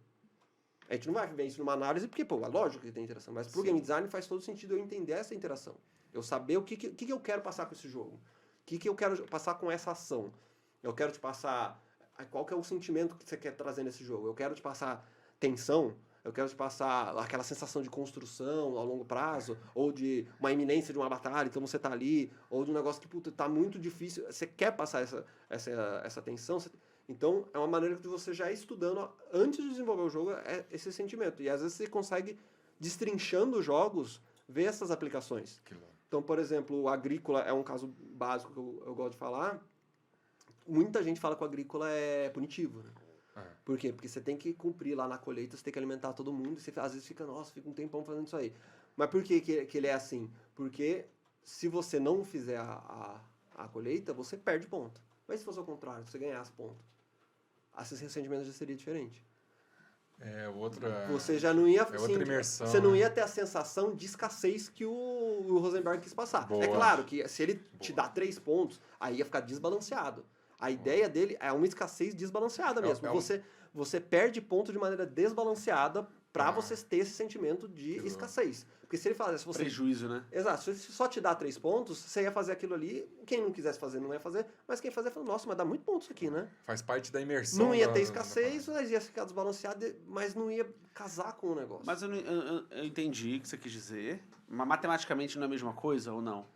A gente não vai ver isso numa análise, porque, é lógico que tem interação. Mas pro game design faz todo sentido eu entender essa interação. Eu saber o que eu quero passar com esse jogo. O que eu quero passar com essa ação. Eu quero te passar... Qual que é o sentimento que você quer trazer nesse jogo? Eu quero te passar tensão... Eu quero te passar aquela sensação de construção a longo prazo, ou de uma iminência de uma batalha, então você tá ali, ou de um negócio que, tá muito difícil, você quer passar essa tensão. Então, é uma maneira que você já ir estudando, antes de desenvolver o jogo, esse sentimento. E às vezes você consegue, destrinchando os jogos, ver essas aplicações. Então, por exemplo, o Agrícola é um caso básico que eu gosto de falar. Muita gente fala que o Agrícola é punitivo, né? Por quê? Porque você tem que cumprir lá na colheita, você tem que alimentar todo mundo, e você às vezes fica um tempão fazendo isso aí. Mas por que ele é assim? Porque se você não fizer a colheita, você perde ponto. Mas se fosse ao contrário, se você ganhasse ponto, esse sentimento já seria diferente. Você já não ia... outra imersão. Você não ia ter a sensação de escassez que o Rosenberg quis passar. É claro que se ele te dá 3 pontos, aí ia ficar desbalanceado. A ideia dele é uma escassez desbalanceada mesmo. Você perde ponto de maneira desbalanceada para você ter esse sentimento de escassez. Porque se ele falasse... Prejuízo, né? Exato. Se só te dá 3 pontos, você ia fazer aquilo ali. Quem não quisesse fazer, não ia fazer. Mas quem fazer, falou, nossa, mas dá muito ponto isso aqui, né? Faz parte da imersão. Não ia ter escassez, mas ia ficar desbalanceado, mas não ia casar com o negócio. Mas eu entendi o que você quis dizer. Mas matematicamente não é a mesma coisa ou não?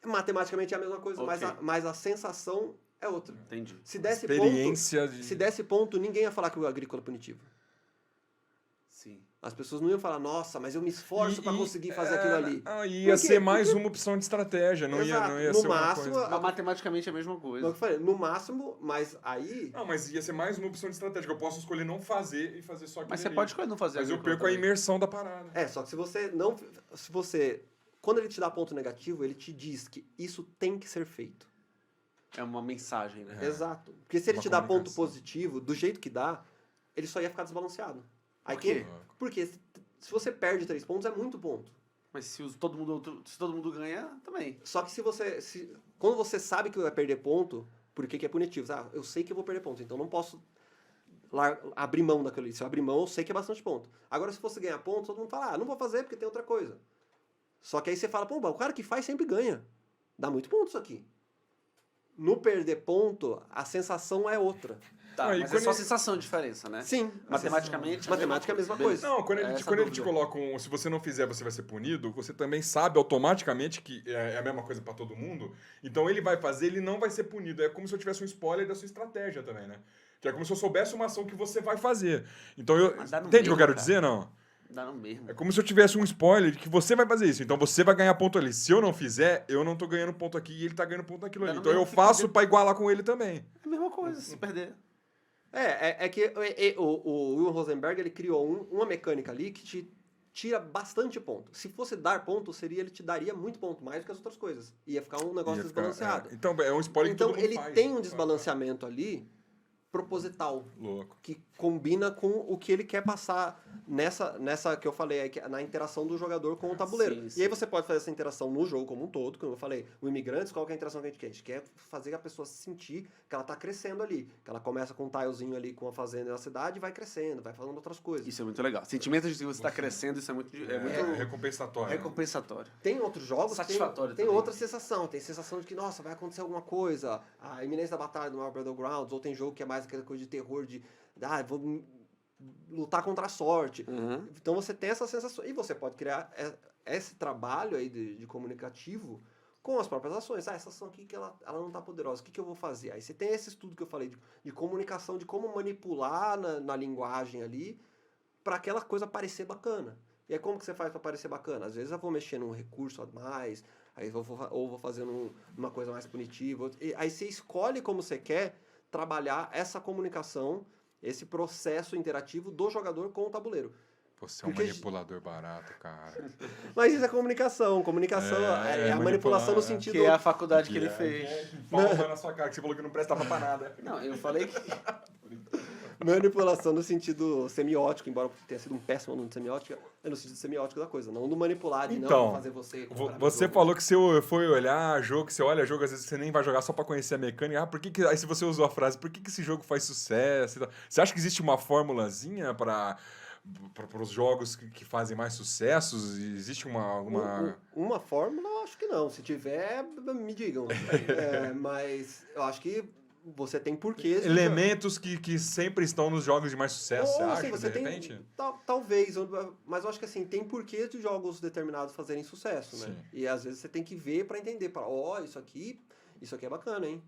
Matematicamente é a mesma coisa, mas a sensação... é outra. Entendi. Se desse ponto, ninguém ia falar que o Agrícola é punitivo. Sim. As pessoas não iam falar, nossa, mas eu me esforço para conseguir fazer aquilo ali. Ia ser mais uma opção de estratégia, não ia ser uma coisa. Mas matematicamente é a mesma coisa. Eu falei, no máximo, mas aí... Não, mas ia ser mais uma opção de estratégia. Eu posso escolher não fazer e fazer só aquilo. Mas você pode escolher não fazer. Mas eu perco a imersão da parada. Só que se você não... Quando ele te dá ponto negativo, ele te diz que isso tem que ser feito. É uma mensagem, né? Exato. Porque se ele te dá ponto positivo, do jeito que dá, ele só ia ficar desbalanceado. Por quê? Porque se você perde 3 pontos, é muito ponto. Mas se todo mundo ganha, também. Só que quando você sabe que vai perder ponto, por que é punitivo? Eu sei que eu vou perder ponto, então não posso abrir mão daquilo ali. Se eu abrir mão, eu sei que é bastante ponto. Agora, se fosse ganhar ponto, todo mundo fala, não vou fazer porque tem outra coisa. Só que aí você fala, o cara que faz sempre ganha. dá muito ponto isso aqui. No perder ponto, a sensação é outra. Tá, Não, e mas é quando só ele- sensação de diferença, né? Sim. Matematicamente... Matemática é a mesma Beleza. coisa. Não, quando ele, Essa quando ele te dúvida. coloca se você não fizer, você vai ser punido, você também sabe automaticamente que é a mesma coisa pra todo mundo. Então ele vai fazer, ele não vai ser punido. É como se eu tivesse um spoiler da sua estratégia também, né? Que é como se eu soubesse uma ação que você vai fazer. Então Mas dá no entende o que eu mesmo, quero cara. dizer, não? Dá no mesmo. É como se eu tivesse um spoiler de que você vai fazer isso. Então você vai ganhar ponto ali. Se eu não fizer, eu não tô ganhando ponto aqui e ele tá ganhando ponto naquilo Dá ali. no Então eu mesmo que faço perder. pra igualar com ele também. É a mesma coisa, se perder. É que o Will Rosenberg, ele criou uma mecânica ali que te tira bastante ponto. Se fosse dar ponto, ele te daria muito ponto, mais do que as outras coisas. Ia ficar um negócio Ia ficar- desbalanceado. Então é um spoiler que Então todo mundo ele faz. tem um desbalanceamento ali proposital, Louco. que combina com o que ele quer passar nessa que eu falei, aí, que é na interação do jogador com o tabuleiro. Sim, E sim. aí você pode fazer essa interação no jogo como um todo, como eu falei, o Imigrantes, qual que é a interação que a gente quer? A gente quer fazer a pessoa sentir que ela tá crescendo ali, que ela começa com um tilezinho ali com a fazenda na cidade e vai crescendo, vai fazendo outras coisas. Isso é muito legal. Sentimento de que você está crescendo, isso é muito Recompensatório. recompensatório. Tem outros jogos, Satisfatório tem também. outra sensação. Tem sensação de que, nossa, vai acontecer alguma coisa. A iminência da batalha do Marvel Battlegrounds, ou tem jogo que é mais aquela coisa de terror, de vou lutar contra a sorte. Uhum. Então você tem essa sensação. E você pode criar esse trabalho aí de comunicativo com as próprias ações. Essa ação aqui que ela não está poderosa, o que eu vou fazer? Aí você tem esse estudo que eu falei de comunicação, de como manipular na linguagem ali para aquela coisa parecer bacana. E aí como que você faz para parecer bacana? Às vezes eu vou mexer num recurso a mais, aí ou vou fazer uma coisa mais punitiva. E aí você escolhe como você quer trabalhar essa comunicação, esse processo interativo do jogador com o tabuleiro. Você é um Porque- manipulador barato, cara. Mas isso é comunicação. Comunicação é a manipulação no sentido... Que é a faculdade que ele fez. Palma na sua cara, que você falou que não prestava pra nada. Não, eu falei que... Manipulação no sentido semiótico, embora tenha sido um péssimo aluno de semiótica, é no sentido semiótico da coisa, não do manipular, de Então, não fazer você... comprar Você jogo. falou que você foi olhar jogo, que você olha jogo, às vezes você nem vai jogar só pra conhecer a mecânica. Aí se você usou a frase, por que esse jogo faz sucesso? e tal? Você acha que existe uma formulazinha para os jogos que fazem mais sucessos? Existe alguma... Uma fórmula, eu acho que não. Se tiver, me digam. Mas eu acho que você tem porquês... Elementos que sempre estão nos jogos de mais sucesso, você Ou, acha, assim, você de tem, repente? talvez, mas eu acho que assim, tem porquês de jogos determinados fazerem sucesso, né? Sim. E às vezes você tem que ver pra entender, isso aqui é bacana, hein?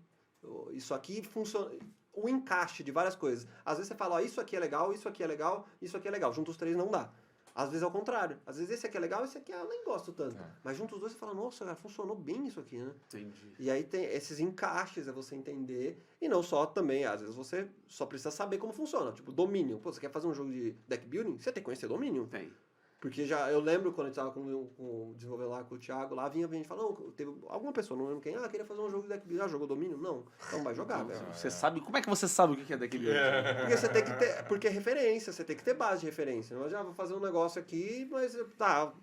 Isso aqui funciona, o encaixe de várias coisas. Às vezes você fala, isso aqui é legal, isso aqui é legal, isso aqui é legal. Junto os três não dá. Às vezes é o contrário. Às vezes esse aqui é legal, esse aqui eu nem gosto tanto. É. Mas junto os dois você fala, nossa, cara, funcionou bem isso aqui, né? Entendi. E aí tem esses encaixes, é você entender. E não só também, às vezes você só precisa saber como funciona. Tipo, domínio. Pô, você quer fazer um jogo de deck building? Você tem que conhecer domínio. Tem. Porque eu lembro quando a gente tava desenvolvendo lá com o Thiago, lá vinha a gente falar, não, teve alguma pessoa, não lembro quem, queria fazer um jogo de deck building. Jogou domínio? Não. Então vai jogar, velho. Você sabe... Como é que você sabe o que é daquele... Porque você tem que ter, porque é referência, você tem que ter base de referência. Não, eu já vou fazer um negócio aqui, mas tá,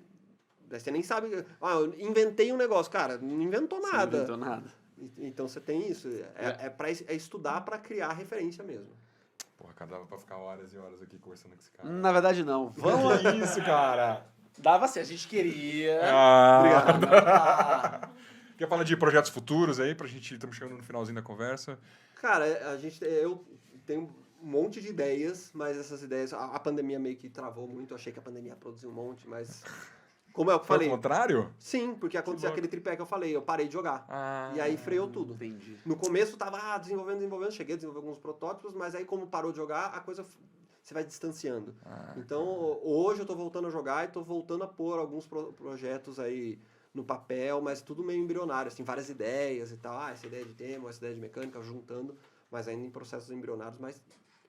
você nem sabe, eu inventei um negócio, cara, não inventou Você nada. não inventou nada. Então você tem isso, é estudar para criar referência mesmo. Porra, cara, dava pra ficar horas e horas aqui conversando com esse cara. Na verdade, não. Vamos a isso, cara! Dava assim, a gente queria... Obrigado. Quer falar de projetos futuros aí, pra gente... Estamos chegando no finalzinho da conversa. Cara, eu tenho um monte de ideias, mas essas ideias, a pandemia meio que travou muito, eu achei que a pandemia ia produzir um monte, mas... Como é o que eu Foi falei? ao contrário? Sim, porque aconteceu louco. aquele tripé que eu falei, eu parei de jogar. E aí freou tudo. Entendi. No começo tava desenvolvendo, cheguei a desenvolver alguns protótipos, mas aí como parou de jogar, a coisa você vai distanciando. Então hoje eu tô voltando a jogar e tô voltando a pôr alguns projetos aí no papel, mas tudo meio embrionário, assim, várias ideias e tal. Essa ideia de tema, essa ideia de mecânica, juntando, mas ainda em processos embrionários, mas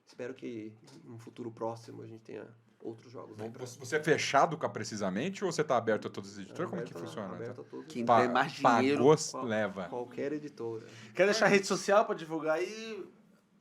espero que em um futuro próximo a gente tenha outros jogos. Aí pra- Você é fechado com a Precisamente ou você tá aberto a todas as editoras? Como é que aberto, funciona? aberto a todos. Quem tem mais dinheiro... Pagou, leva. Qualquer editora. Quer deixar rede social pra divulgar aí?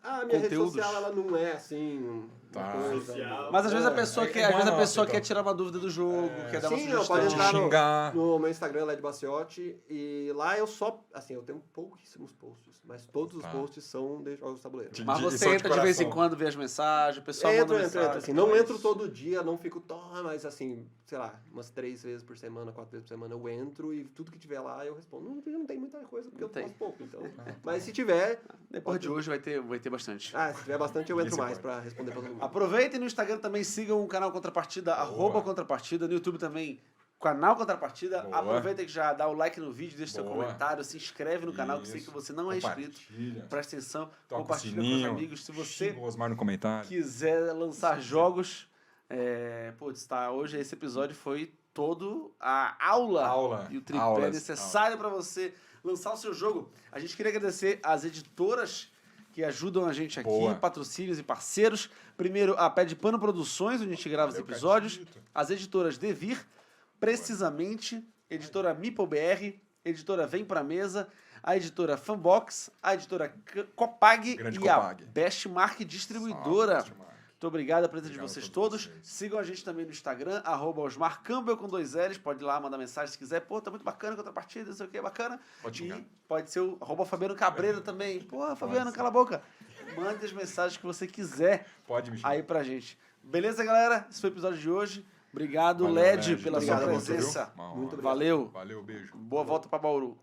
A minha conteúdos. rede social, ela não é assim... Tá. uma coisa... Social. Mas às vezes a pessoa é quer, às vezes a igual a pessoa nossa, quer então. tirar uma dúvida do jogo, quer dar uma Sim, não, sugestão. pode entrar xingar. no meu Instagram, Led Baciotti, e lá eu só, assim, eu tenho pouquíssimos posts, mas todos os Tá. posts são de jogos de tabuleiro. De- Mas de- você são de entra de vez em coração. quando, vê as mensagens, o pessoal manda mensagem. Entro, assim, não entro todo dia, não fico mas assim, sei lá, umas 3 vezes por semana, 4 vezes por semana eu entro e tudo que tiver lá eu respondo. Não tem muita coisa, porque Não eu tem. faço pouco, então. Mas se tiver... Depois de hoje vai ter bastante. se tiver bastante eu entro Esse mais pode. pra responder pra todo mundo. Aproveitem no Instagram também, sigam o canal Contrapartida, Boa. @Contrapartida, no YouTube também, canal Contrapartida. Boa. Aproveita que já dá o like no vídeo, deixa seu Boa. comentário, se inscreve no canal, que sei Isso. que você não é inscrito. Compartilha. Presta atenção, Toca o compartilha com os sininho. amigos. Se você Xinga o Osmar no comentário. quiser lançar jogos, hoje esse episódio foi todo a aula e o tripé Aulas, necessário para você lançar o seu jogo. A gente queria agradecer às editoras que ajudam a gente aqui, Boa. patrocínios e parceiros. Primeiro, a Pé de Pano Produções, onde a gente grava os Valeu, episódios. Catito. As editoras Devir, Precisamente, editora MeepleBR, editora Vem Pra Mesa, a editora Fanbox, a editora Copag Grande e Copag. a Bestmark Distribuidora. Salve, Osmar. Muito obrigado a presença de Obrigado a vocês todos todos. vocês. Sigam a gente também no Instagram, @Osmar Campbell com 2 L's. Pode ir lá mandar mensagem se quiser. Pô, tá muito bacana, Contrapartida, não sei o que, bacana. Pode xingar. E pode ser o @Fabiano Cabreira também. Pô, Fabiano, cala a boca. Mande as mensagens que você quiser Pode me xingar. aí pra gente. Beleza, galera? Esse foi o episódio de hoje. Obrigado, Valeu, LED, Led. pela Obrigado sua a você, presença. Uma honra. Muito obrigado. Valeu. Valeu, beijo. Boa volta pra Bauru.